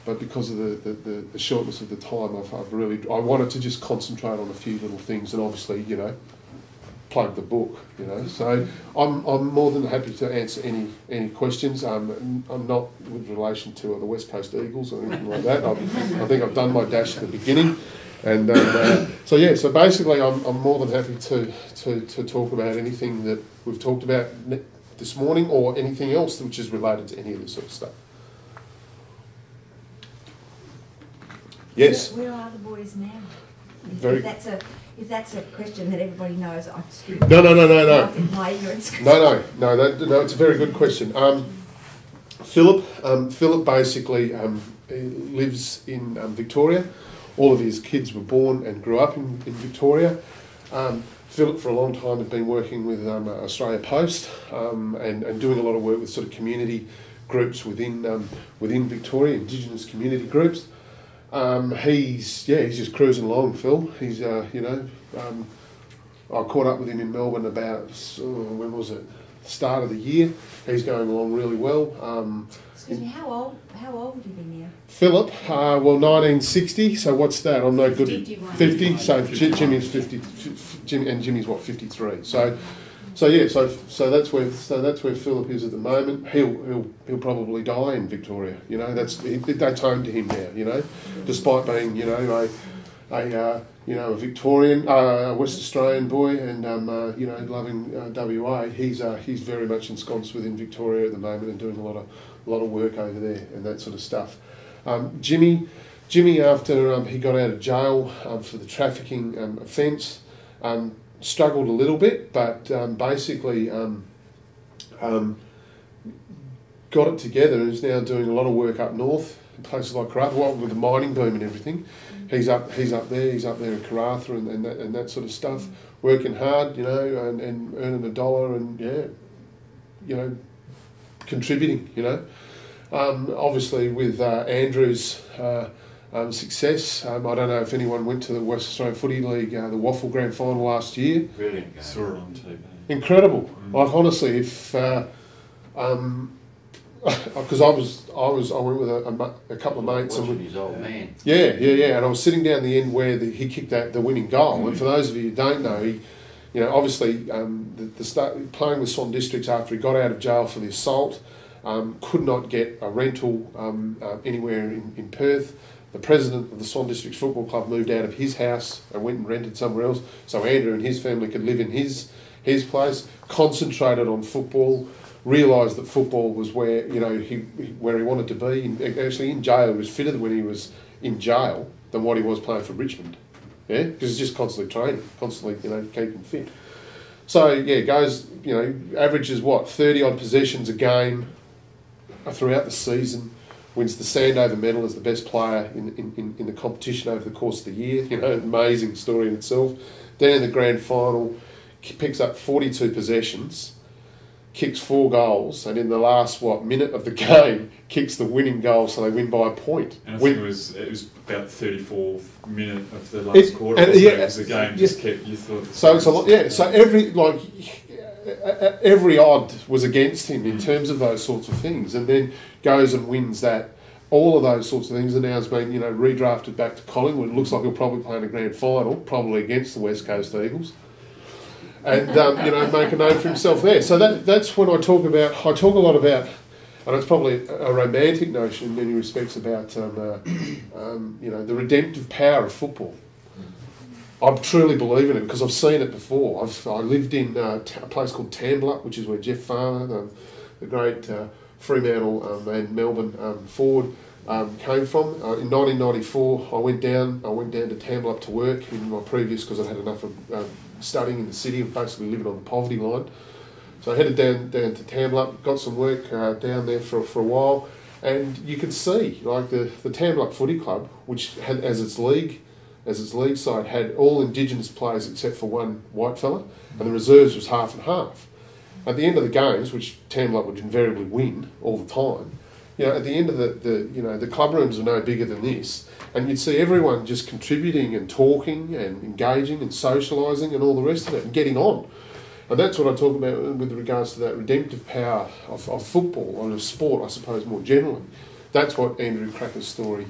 Speaker 1: But because of the shortness of the time, I wanted to just concentrate on a few little things, and obviously, plug the book, So I'm more than happy to answer any questions. I'm not with relation to the West Coast Eagles or anything like that. I think I've done my dash at the beginning, and so basically, I'm more than happy to talk about anything that we've talked about this morning, or anything else which is related to any of this sort of stuff. Yes.
Speaker 2: Where are the boys now? If that's a question that everybody knows, I'm screwed.
Speaker 1: No.
Speaker 2: My ignorance.
Speaker 1: No, it's a very good question. Philip basically lives in Victoria. All of his kids were born and grew up in Victoria. Philip, for a long time, had been working with Australia Post and doing a lot of work with sort of community groups within Victoria, Indigenous community groups. He's just cruising along, Phil. He's I caught up with him in Melbourne about when was it? start of the year. He's going along really well.
Speaker 2: Excuse me, how old would he be now?
Speaker 1: Philip, well, 1960. So what's that? I'm no good.
Speaker 2: 51.
Speaker 1: 50. So Jimmy's 50. Jimmy's what, 53. So that's where Philip is at the moment. He'll probably die in Victoria. You know, that's home to him now. You know, despite being a Victorian, West Australian boy, and loving WA. He's very much ensconced within Victoria at the moment and doing a lot of work over there and that sort of stuff. Jimmy, after he got out of jail for the trafficking offence, struggled a little bit, but basically got it together and is now doing a lot of work up north in places like Krakouer with the mining boom and everything. He's up there in Krakouer and that sort of stuff, working hard, and earning $1 and contributing, obviously with Andrew's success. I don't know if anyone went to the West Australian Footy League, the Waffle Grand Final last year.
Speaker 3: Brilliant game. Saw it on TV.
Speaker 1: Incredible. Like honestly, if because I went with a couple of mates and
Speaker 3: his old man.
Speaker 1: Yeah, and I was sitting down the end where he kicked the winning goal. And for those of you who don't know, he, obviously playing with Swan Districts after he got out of jail for the assault, could not get a rental anywhere in Perth. The president of the Swan Districts Football Club moved out of his house and went and rented somewhere else, so Andrew and his family could live in his place. Concentrated on football. Realised that football was where where he wanted to be. And actually, in jail, he was fitter when he was in jail than what he was playing for Richmond. Yeah, because he's just constantly training, constantly keeping fit. So yeah, goes averages 30 odd possessions a game throughout the season. Wins the Sandover medal as the best player in the competition over the course of the year. Amazing story in itself. Then in the grand final, picks up 42 possessions. Kicks 4 goals, and in the last minute of the game, kicks the winning goal, so they win by a point.
Speaker 4: And I think it was about the 34th minute of the last quarter. The game just kept. You thought.
Speaker 1: So it's a lot. Yeah. So every odd was against him in terms of those sorts of things, and then goes and wins that. All of those sorts of things, and now has been redrafted back to Collingwood. It looks like he'll probably play in a grand final, probably against the West Coast Eagles. And make a name for himself there. So that's when I talk a lot about, and it's probably a romantic notion in many respects about the redemptive power of football. I truly believe in it because I've seen it before. I lived in a place called Tambler, which is where Jeff Farmer, the great Fremantle and Melbourne forward, came from. In 1994, I went down to Tambler to work in my previous, because I'd had enough of studying in the city and basically living on the poverty line. So I headed down to Tambler, got some work down there for a while, and you could see the Tambler Footy Club, which had as its league side had all Indigenous players except for one white fella, and the reserves was half and half. At the end of the games, which Tambler would invariably win all the time, at the end of the club rooms were no bigger than this, and you'd see everyone just contributing and talking and engaging and socialising and all the rest of it and getting on. And that's what I talk about with regards to that redemptive power of football, or of sport, I suppose, more generally. That's what Andrew Krakouer's story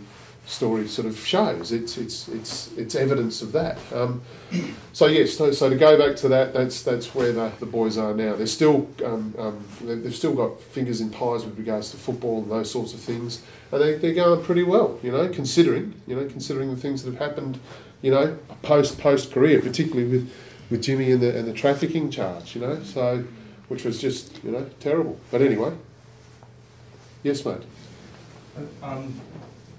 Speaker 1: sort of shows. It's evidence of that. So to go back to that, that's where the boys are now. They're still they've still got fingers in pies with regards to football and those sorts of things, and they're going pretty well. Considering the things that have happened, post career, particularly with Jimmy and the trafficking charge. So which was just terrible. But anyway, yes, mate.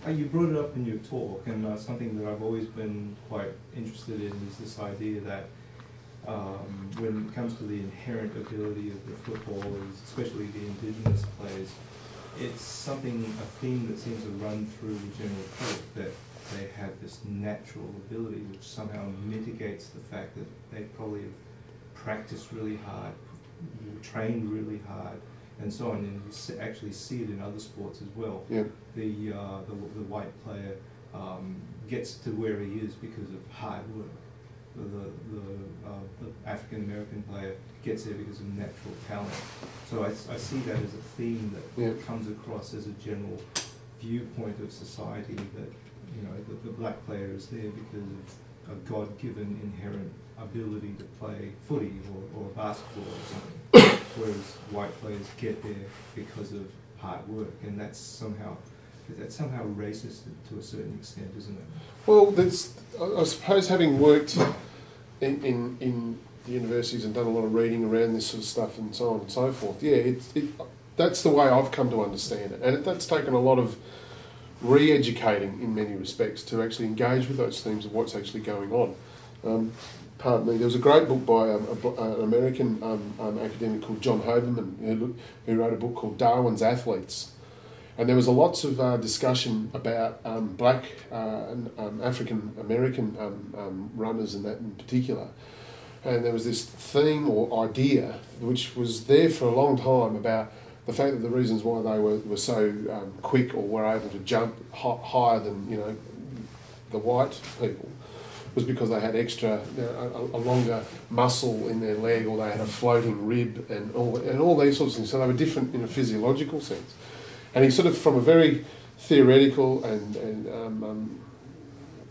Speaker 5: You brought it up in your talk, and something that I've always been quite interested in is this idea that when it comes to the inherent ability of the footballers, especially the Indigenous players, it's a theme that seems to run through the general public, that they have this natural ability which somehow mitigates the fact that they probably have practiced really hard, trained really hard, and so on, and you actually see it in other sports as well.
Speaker 1: Yeah.
Speaker 5: The white player gets to where he is because of hard work. The the African American player gets there because of natural talent. So I see that as a theme that comes across as a general viewpoint of society, that the black player is there because of a God-given inherent ability to play footy or basketball or something, whereas white players get there because of hard work, and that's somehow racist to a certain extent, isn't it?
Speaker 1: Well, I suppose, having worked in the universities and done a lot of reading around this sort of stuff and so on and so forth, that's the way I've come to understand it, and that's taken a lot of re-educating in many respects to actually engage with those themes of what's actually going on. Pardon me, there was a great book by an American academic called John Hoberman who wrote a book called Darwin's Athletes, and there was lots of discussion about black and African American runners and that in particular, and there was this theme or idea which was there for a long time about the fact that the reasons why they were so quick or were able to jump higher than the white people was because they had extra, a longer muscle in their leg, or they had a floating rib, and all these sorts of things. So they were different in a physiological sense. And he sort of, from a very theoretical and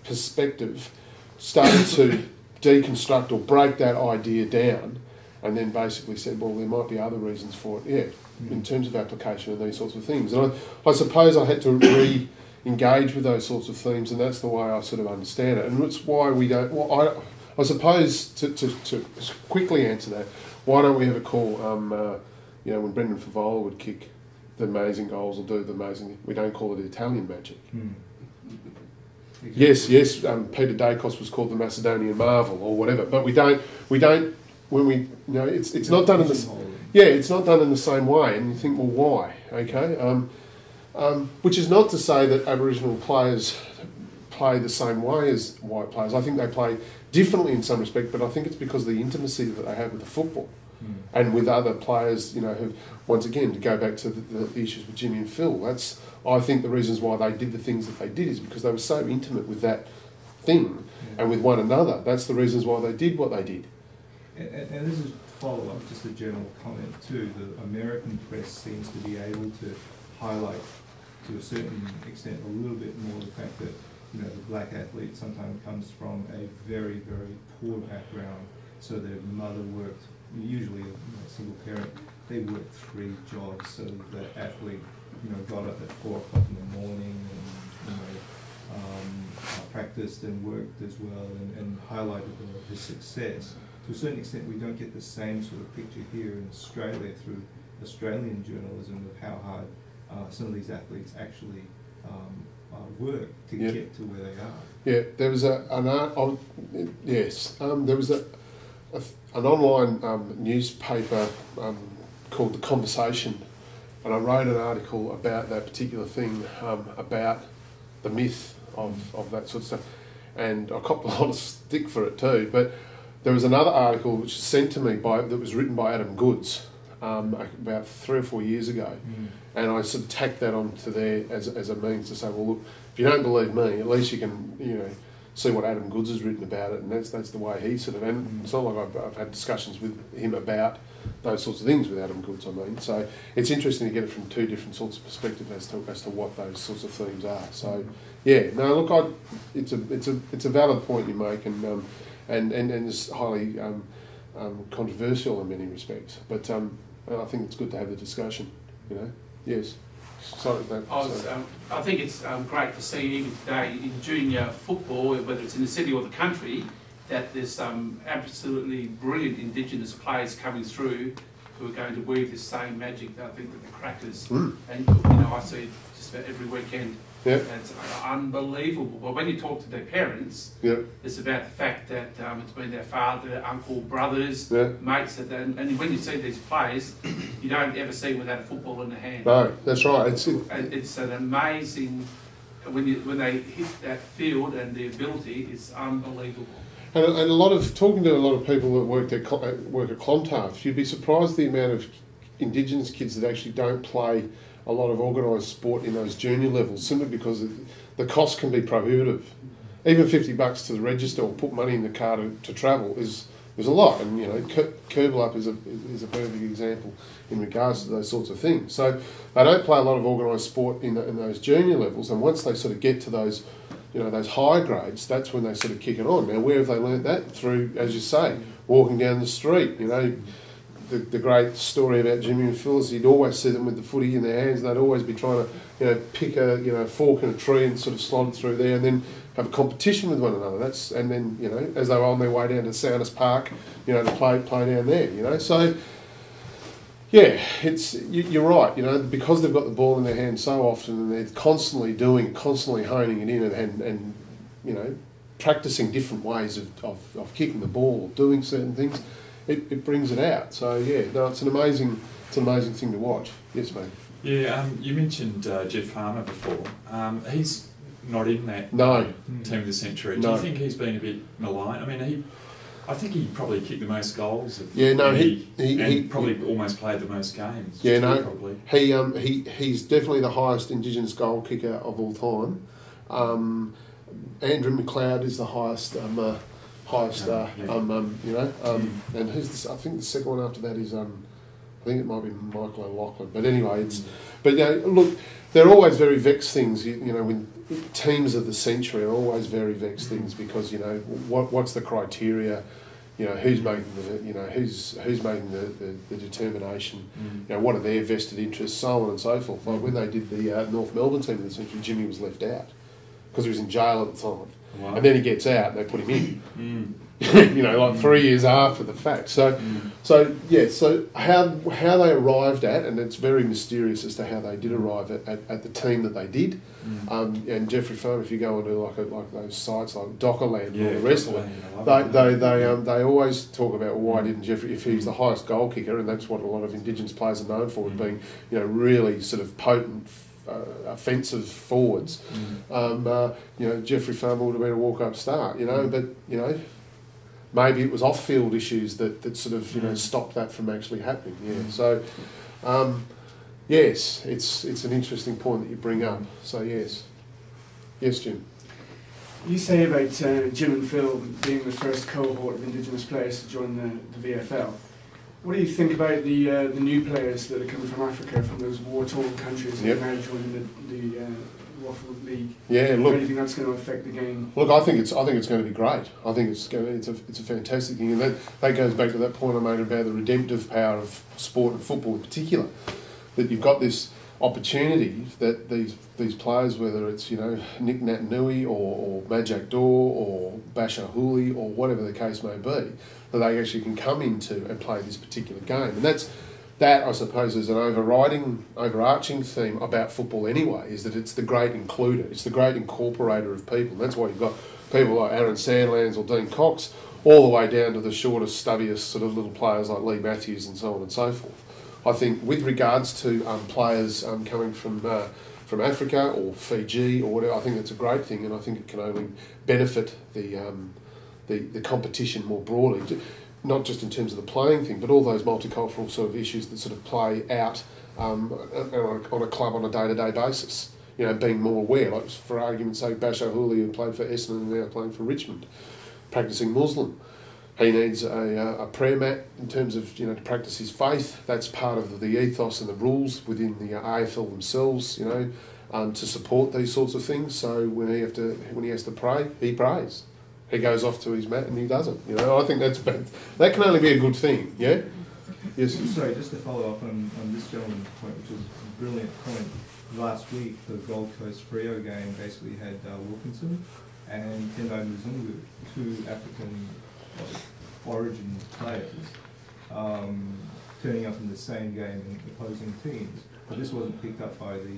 Speaker 1: perspective, started to deconstruct or break that idea down, and then basically said, well, there might be other reasons for it, in terms of application of these sorts of things. And I suppose I had to re-engage with those sorts of themes, and that's the way I sort of understand it. And it's why we don't... Well, I suppose, to quickly answer that, why don't we ever call, when Brendan Favola would kick the amazing goals or do the amazing... We don't call it Italian magic. Exactly. Yes, Peter Dacos was called the Macedonian Marvel or whatever, but we don't when we it's not done in the it's not done in the same way, and you think, well, why? Okay, which is not to say that Aboriginal players play the same way as white players. I think they play differently in some respect, but I think it's because of the intimacy that they have with the football and with other players. Who, once again, to go back to the issues with Jimmy and Phil, that's, I think, the reasons why they did the things that they did is because they were so intimate with that thing and with one another. That's the reasons why they did what they did.
Speaker 5: And this is follow-up, just a general comment too. The American press seems to be able to highlight, to a certain extent, a little bit more the fact that the black athlete sometimes comes from a very, very poor background. So their mother worked, usually a single parent, they worked 3 jobs. So the athlete, got up at 4 o'clock in the morning and practiced and worked as well, and highlighted the success. To a certain extent, we don't get the same sort of picture here in Australia through Australian journalism of how hard some of these athletes actually work to get to where they are.
Speaker 1: Yeah, there was there was an online newspaper called The Conversation, and I wrote an article about that particular thing, about the myth of that sort of stuff, and I copped a lot of stick for it too, but there was another article which was sent to me that was written by Adam Goods about 3 or 4 years ago, and I sort of tacked that onto there as a means to say, well, look, if you don't believe me, at least you can see what Adam Goods has written about it, and that's the way he sort of. And it's not like I've had discussions with him about those sorts of things with Adam Goods. I mean, so it's interesting to get it from 2 different sorts of perspectives as to what those sorts of themes are. So look, it's a valid point you make, and it's highly controversial in many respects. But I think it's good to have the discussion. Yes. Sorry,
Speaker 3: I think it's great to see even today in junior football, whether it's in the city or the country, that there's some absolutely brilliant Indigenous players coming through who are going to weave this same magic that I think that the Crackers, and I see it just about every weekend. Yeah. It's unbelievable. But when you talk to their parents, it's about the fact that it's been their father, uncle, brothers, mates, and when you see these players, you don't ever see without a football in the hand.
Speaker 1: No, that's right.
Speaker 3: It's an amazing, when they hit that field, and the ability is unbelievable.
Speaker 1: And talking to a lot of people that work at Clontarf, you'd be surprised the amount of Indigenous kids that actually don't play a lot of organised sport in those junior levels, simply because the cost can be prohibitive. Even $50 to the register or put money in the car to travel is There's a lot, and Kerbal is a perfect example in regards to those sorts of things. So they don't play a lot of organised sport in those junior levels, and once they sort of get to those, those higher grades, that's when they sort of kick it on. Now, where have they learnt that? Through, as you say, walking down the street. The great story about Jimmy and Phil is he'd always see them with the footy in their hands, and they'd always be trying to, pick a fork in a tree and sort of slide through there, and then have a competition with one another. And then as they were on their way down to Sounders Park, to play down there. So yeah, you're right. Because they've got the ball in their hands so often, and they're constantly honing it in, and practicing different ways of kicking the ball or doing certain things. It brings it out. So yeah, no, it's an amazing thing to watch. Yes, mate.
Speaker 4: Yeah, you mentioned Jeff Harmer before. He's not in that team of the century. Do you think he's been a bit maligned? I mean, I think he probably kicked the most goals. He probably almost played the most games.
Speaker 1: Yeah, no,
Speaker 4: probably.
Speaker 1: He's definitely the highest Indigenous goal kicker of all time. Andrew McLeod is the highest. And who's this? I think the second one after that is I think it might be Michael O'Loughlin. But anyway, look, they're always very vexed things. When teams of the century are always very vexed things because what's the criteria? Who's making who's making the determination? What are their vested interests, so on and so forth. Like when they did the North Melbourne team of the century, Jimmy was left out because he was in jail at the time. Wow. And then he gets out and they put him in. 3 years after the fact. So how they arrived at, and it's very mysterious as to how they did arrive at the team that they did. And Jeffrey Farmer, if you go onto like those sites like Dockerland and all the rest of it, they always talk about why didn't Jeffrey, if he's the highest goal kicker, and that's what a lot of Indigenous players are known for, being really sort of potent. Offensive forwards, Jeffrey Farmer would have been a walk-up start, but maybe it was off-field issues that sort of stopped that from actually happening. Yeah, so yes, it's an interesting point that you bring up. So yes, Jim.
Speaker 6: You say about Jim and Phil being the first cohort of Indigenous players to join the VFL. What do you think about the new players that are coming from Africa, from those war-torn countries that are now joining the Waffle League?
Speaker 1: Yeah, look.
Speaker 6: Do you think that's going to affect the game?
Speaker 1: Look, I think it's going to be great. I think it's a fantastic thing, and that goes back to that point I made about the redemptive power of sport and football in particular. That you've got this opportunity that these players, whether it's Nick Natanui or Majak Dor or Basha Hooli or whatever the case may be, that they actually can come into and play this particular game. And that I suppose is an overarching theme about football anyway, is that it's the great includer, it's the great incorporator of people. And that's why you've got people like Aaron Sandlands or Dean Cox, all the way down to the shortest, stubbiest sort of little players like Lee Matthews and so on and so forth. I think with regards to players coming from Africa or Fiji or whatever, I think that's a great thing, and I think it can only benefit the competition more broadly, not just in terms of the playing thing, but all those multicultural sort of issues that sort of play out on a club on a day-to-day basis. Being more aware, like for argument's sake, Basha Hooli, who played for Essendon and now playing for Richmond, practising Muslim. He needs a prayer mat in terms of to practice his faith. That's part of the ethos and the rules within the AFL themselves. To support these sorts of things. So when he has to pray, he prays. He goes off to his mat and he doesn't. I think that can only be a good thing. Yeah. Yes.
Speaker 5: Sorry, just to follow up on this gentleman's point, which was a brilliant comment. Last week, the Gold Coast Freo game basically had Wilkinson and Tembo Mzungu, two African origin players, turning up in the same game in opposing teams. But this wasn't picked up by the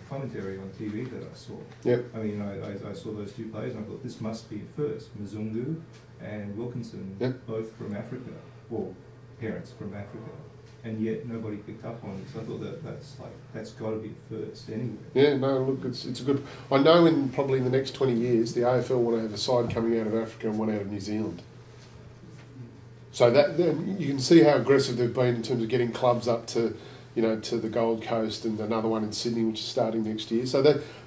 Speaker 5: commentary on TV that I saw.
Speaker 1: Yep.
Speaker 5: I mean, I saw those two players and I thought this must be a first. Mzungu and Wilkinson, both from Africa, well, parents from Africa, and yet nobody picked up on it. So I thought that's got to be a first anyway.
Speaker 1: Yeah, no, look, it's a good. I know in probably in the next 20 years, the AFL want to have a side coming out of Africa and one out of New Zealand. So that you can see how aggressive they've been in terms of getting clubs up to, to the Gold Coast, and another one in Sydney, which is starting next year. So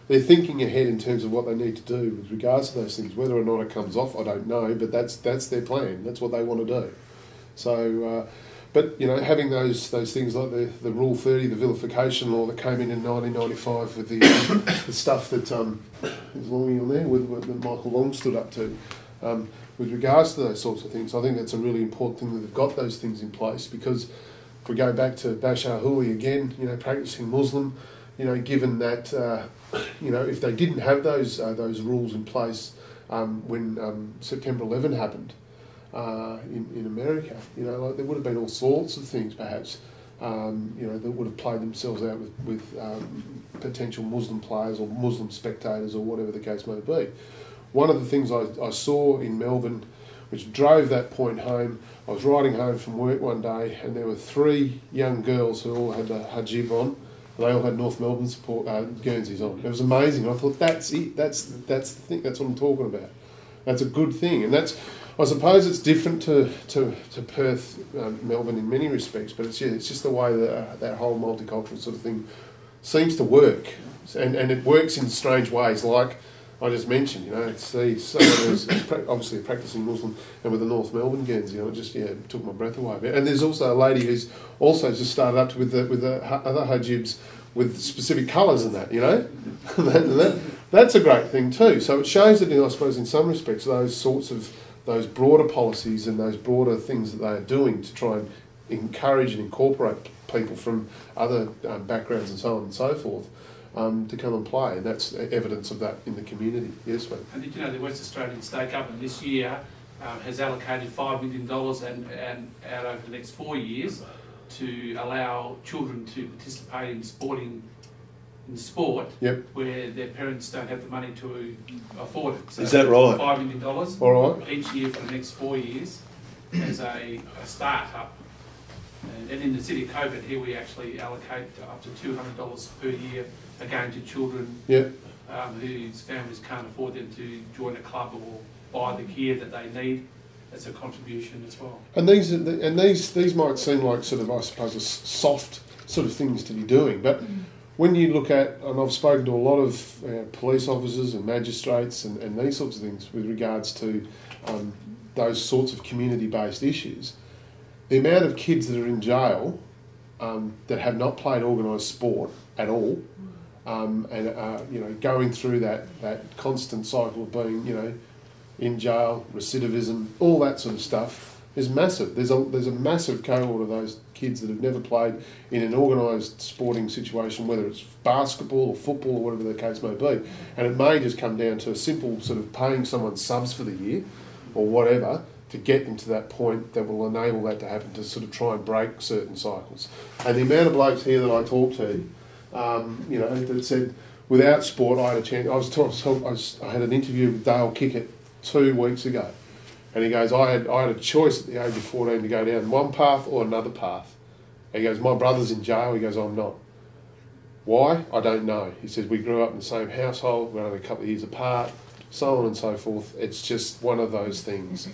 Speaker 1: they're thinking ahead in terms of what they need to do with regards to those things. Whether or not it comes off, I don't know, but that's their plan. That's what they want to do. So, but you know, having those things like the Rule 30, the vilification law that came in 1995 with the stuff that is Longy on there, that Michael Long stood up to, with regards to those sorts of things, I think that's a really important thing that they've got those things in place, because if we go back to Bashar Houli again, you know, practicing Muslim, you know, given that, you know, if they didn't have those rules in place when September 11 happened in America, you know, like there would have been all sorts of things perhaps, you know, that would have played themselves out with potential Muslim players or Muslim spectators or whatever the case may be. One of the things I saw in Melbourne, which drove that point home, I was riding home from work one day and there were 3 young girls who all had a hijab on. They all had North Melbourne support Guernseys on. It was amazing. I thought, that's it. That's the thing. That's what I'm talking about. That's a good thing, and that's. I suppose it's different to Perth, Melbourne in many respects, but it's just the way that whole multicultural sort of thing seems to work, and it works in strange ways, like I just mentioned. You know, it's someone who's obviously a practicing Muslim and with a North Melbourne Guernsey, and it just took my breath away a bit. And there's also a lady who's also just started up with the other hijabs with specific colours and that, you know, that's a great thing too. So it shows that, I suppose, in some respects, those broader policies and those broader things that they are doing to try and encourage and incorporate people from other backgrounds and so on and so forth to come and play, and that's evidence of that in the community. Yes, mate.
Speaker 3: And did you know the West Australian State Government this year has allocated $5 million and out over the next 4 years to allow children to participate in sport,
Speaker 1: yep,
Speaker 3: where their parents don't have the money to afford it. So
Speaker 1: is that right?
Speaker 3: $5 million
Speaker 1: all right.
Speaker 3: Each year for the next 4 years as a start-up. And in the city of Cockburn here, we actually allocate up to $200 per year again to children,
Speaker 1: yep,
Speaker 3: whose families can't afford them to join a club or buy the gear that they need. That's a contribution as well. And
Speaker 1: these might seem like sort of, I suppose, soft sort of things to be doing, but when you look at, and I've spoken to a lot of police officers and magistrates and these sorts of things with regards to those sorts of community-based issues, the amount of kids that are in jail that have not played organised sport at all, and you know, going through that constant cycle of being, you know, in jail, recidivism, all that sort of stuff is massive. There's a massive cohort of those kids that have never played in an organised sporting situation, whether it's basketball or football or whatever the case may be. And it may just come down to a simple sort of paying someone subs for the year or whatever to get them to that point that will enable that to happen, to sort of try and break certain cycles. And the amount of blokes here that I talk to, you know, that said, without sport, I had a chance. I had an interview with Dale Kickett 2 weeks ago, and he goes, I had a choice at the age of 14 to go down one path or another path. And he goes, my brother's in jail. He goes, I'm not. Why? I don't know. He says, we grew up in the same household, we're only a couple of years apart, so on and so forth. It's just one of those things.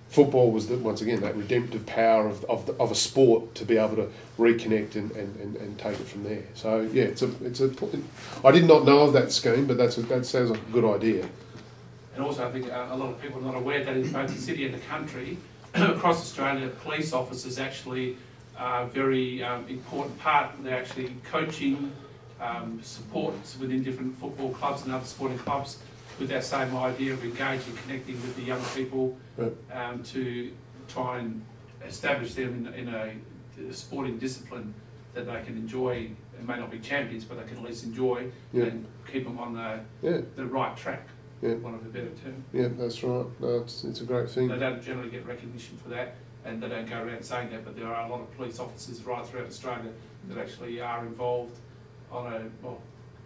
Speaker 1: Football was, once again, that redemptive power of a sport to be able to reconnect and take it from there. So yeah, it's a. I did not know of that scheme, but that sounds like a good idea.
Speaker 3: And also, I think a lot of people are not aware that in both the city and the country, across Australia, police officers actually are a very important part. They're actually coaching supports within different football clubs and other sporting clubs with that same idea of engaging, connecting with the young people, to try and establish them in a sporting discipline that they can enjoy. It may not be champions, but they can at least enjoy and keep them on the right track. Yeah. One of a better term.
Speaker 1: Yeah, that's right. No, it's a great thing.
Speaker 3: They don't generally get recognition for that, and they don't go around saying that, but there are a lot of police officers right throughout Australia that actually are involved on a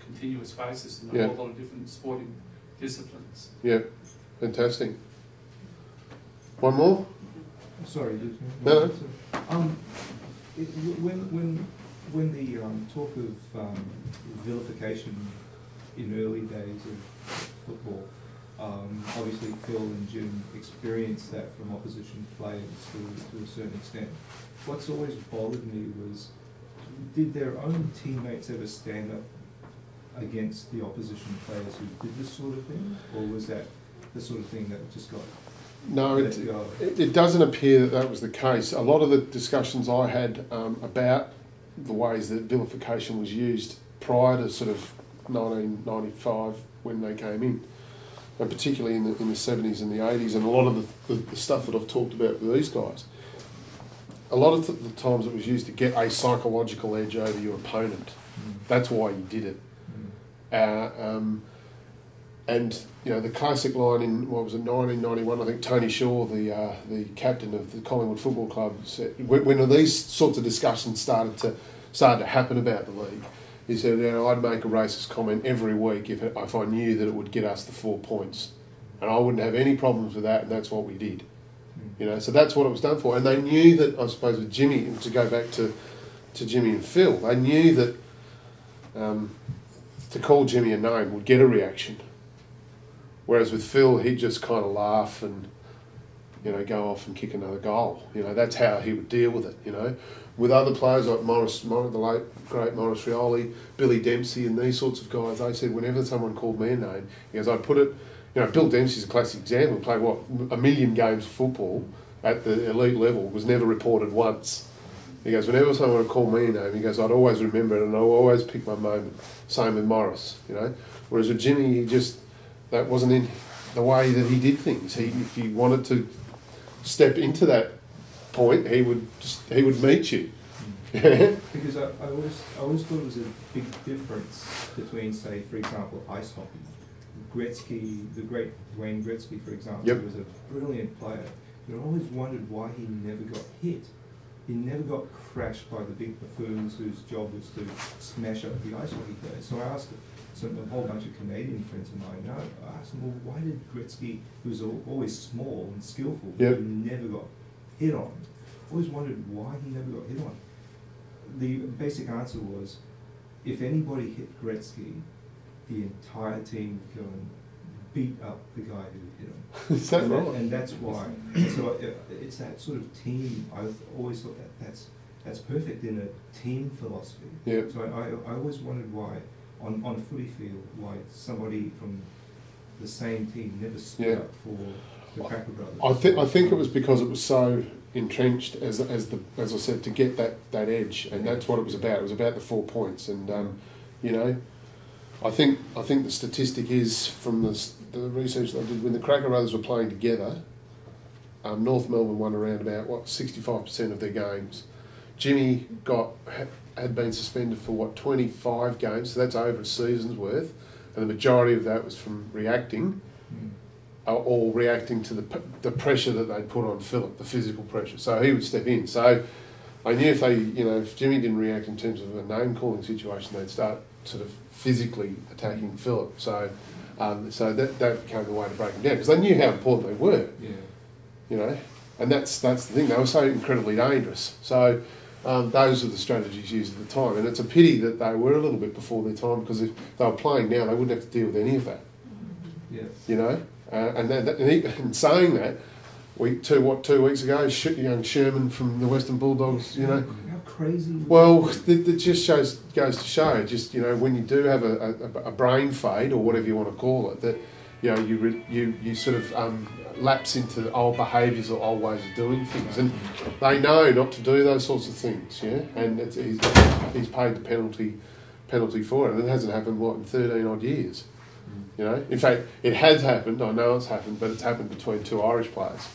Speaker 3: continuous basis in a whole lot of different sporting disciplines.
Speaker 1: Yeah, fantastic. One more?
Speaker 5: Sorry,
Speaker 1: no.
Speaker 5: When the talk of vilification in early days of football, obviously Phil and Jim experienced that from opposition players to a certain extent. What's always bothered me was, did their own teammates ever stand up against the opposition players who did this sort of thing, or was that the sort of thing that just got...
Speaker 1: No, it doesn't appear that that was the case. A lot of the discussions I had about the ways that vilification was used prior to sort of 1995 when they came in, and particularly in the 70s and the 80s, and a lot of the stuff that I've talked about with these guys, a lot of the times it was used to get a psychological edge over your opponent. That's why you did it. And you know, the classic line in, what was it, 1991, I think Tony Shaw, the captain of the Collingwood Football Club, said, when these sorts of discussions started to happen about the league, he said, you know, I'd make a racist comment every week if I knew that it would get us the 4 points, and I wouldn't have any problems with that, and that's what we did. You know, so that's what it was done for. And they knew that, I suppose, with Jimmy, to go back to Jimmy and Phil, they knew that to call Jimmy a name would get a reaction. Whereas with Phil, he'd just kind of laugh and, you know, go off and kick another goal. You know, that's how he would deal with it, you know. With other players like the late, great Maurice Rioli, Billy Dempsey and these sorts of guys, they said whenever someone called me a name, he goes, I'd put it, you know, Bill Dempsey's a classic example. Played, 1 million games of football at the elite level, was never reported once. He goes, whenever someone would call me a name, he goes, I'd always remember it and I'd always pick my moment. Same with Morris, you know. Whereas with Jimmy, that wasn't in the way that he did things. If he wanted to step into that point, he would meet you.
Speaker 5: Because I always thought it was a big difference between, say, for example, ice hockey. Gretzky, the great Wayne Gretzky, for example,
Speaker 1: yep.
Speaker 5: was a brilliant player. But I always wondered why he never got hit. He never got crashed by the big buffoons whose job was to smash up the ice hockey players. So I asked a whole bunch of Canadian friends of mine, I asked them, well, why did Gretzky, who was always small and skillful,
Speaker 1: yep.
Speaker 5: never got hit on? I always wondered why he never got hit on. The basic answer was, if anybody hit Gretzky, the entire team would go and beat up the guy who hit him.
Speaker 1: Is that right?
Speaker 5: And that's why. So it's that sort of team. I've always thought that's perfect in a team philosophy.
Speaker 1: Yep.
Speaker 5: So I always wondered why, on a footy field, why somebody from the same team never stood up for the Krakouer Brothers.
Speaker 1: I think it was because it was so entrenched, as I said, to get that edge, and that's what it was about. It was about the 4 points, and you know, I think the statistic is from the research they did when the Krakouer Brothers were playing together. North Melbourne won around about 65% of their games. Jimmy had been suspended for 25 games, so that's over a season's worth, and the majority of that was from reacting. Or reacting to the pressure that they'd put on Philip, the physical pressure. So he would step in. So I knew if Jimmy didn't react in terms of a name-calling situation, they'd start sort of physically attacking Philip. So that became the way to break him down, because they knew how important they were.
Speaker 5: Yeah.
Speaker 1: You know, and that's the thing. They were so incredibly dangerous. So those are the strategies used at the time, and it's a pity that they were a little bit before their time, because if they were playing now, they wouldn't have to deal with any of that.
Speaker 5: Yeah.
Speaker 1: You know. And saying that, 2 weeks ago, young Sherman from the Western Bulldogs, you know.
Speaker 5: How crazy.
Speaker 1: Well, it just goes to show, just, you know, when you do have a brain fade, or whatever you want to call it, that, you know, you sort of lapse into old behaviours or old ways of doing things, and they know not to do those sorts of things, yeah. And he's paid the penalty for it, and it hasn't happened in 13 odd years. You know, in fact, it has happened. I know it's happened, but it's happened between two Irish players.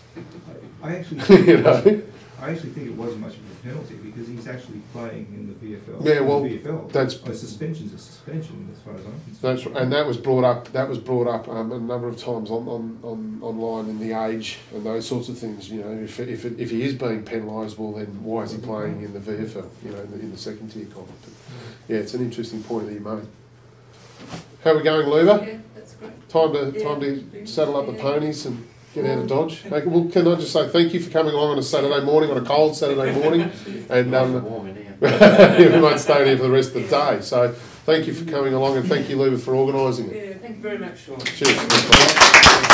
Speaker 5: I actually,
Speaker 1: you know?
Speaker 5: I actually think it wasn't much of a penalty, because he's actually playing in the VFL.
Speaker 1: Yeah, well,
Speaker 5: a suspension's a suspension as far as I'm concerned.
Speaker 1: That's right, and that was brought up. A number of times online in the Age and those sorts of things. You know, if he is being penalised, well, then why is he playing in the VFL? You know, in the second tier comp. Yeah, it's an interesting point that you made. How are we going, Luba?
Speaker 7: Yeah, that's great.
Speaker 1: Time to saddle up the ponies and get out of Dodge. Okay, well, can I just say thank you for coming along on a Saturday morning, on a cold Saturday morning, and we might stay here for the rest of the day. So thank you for coming along, and thank you, Luba, for organising it.
Speaker 7: Yeah, thank you very much, Sean.
Speaker 1: Cheers.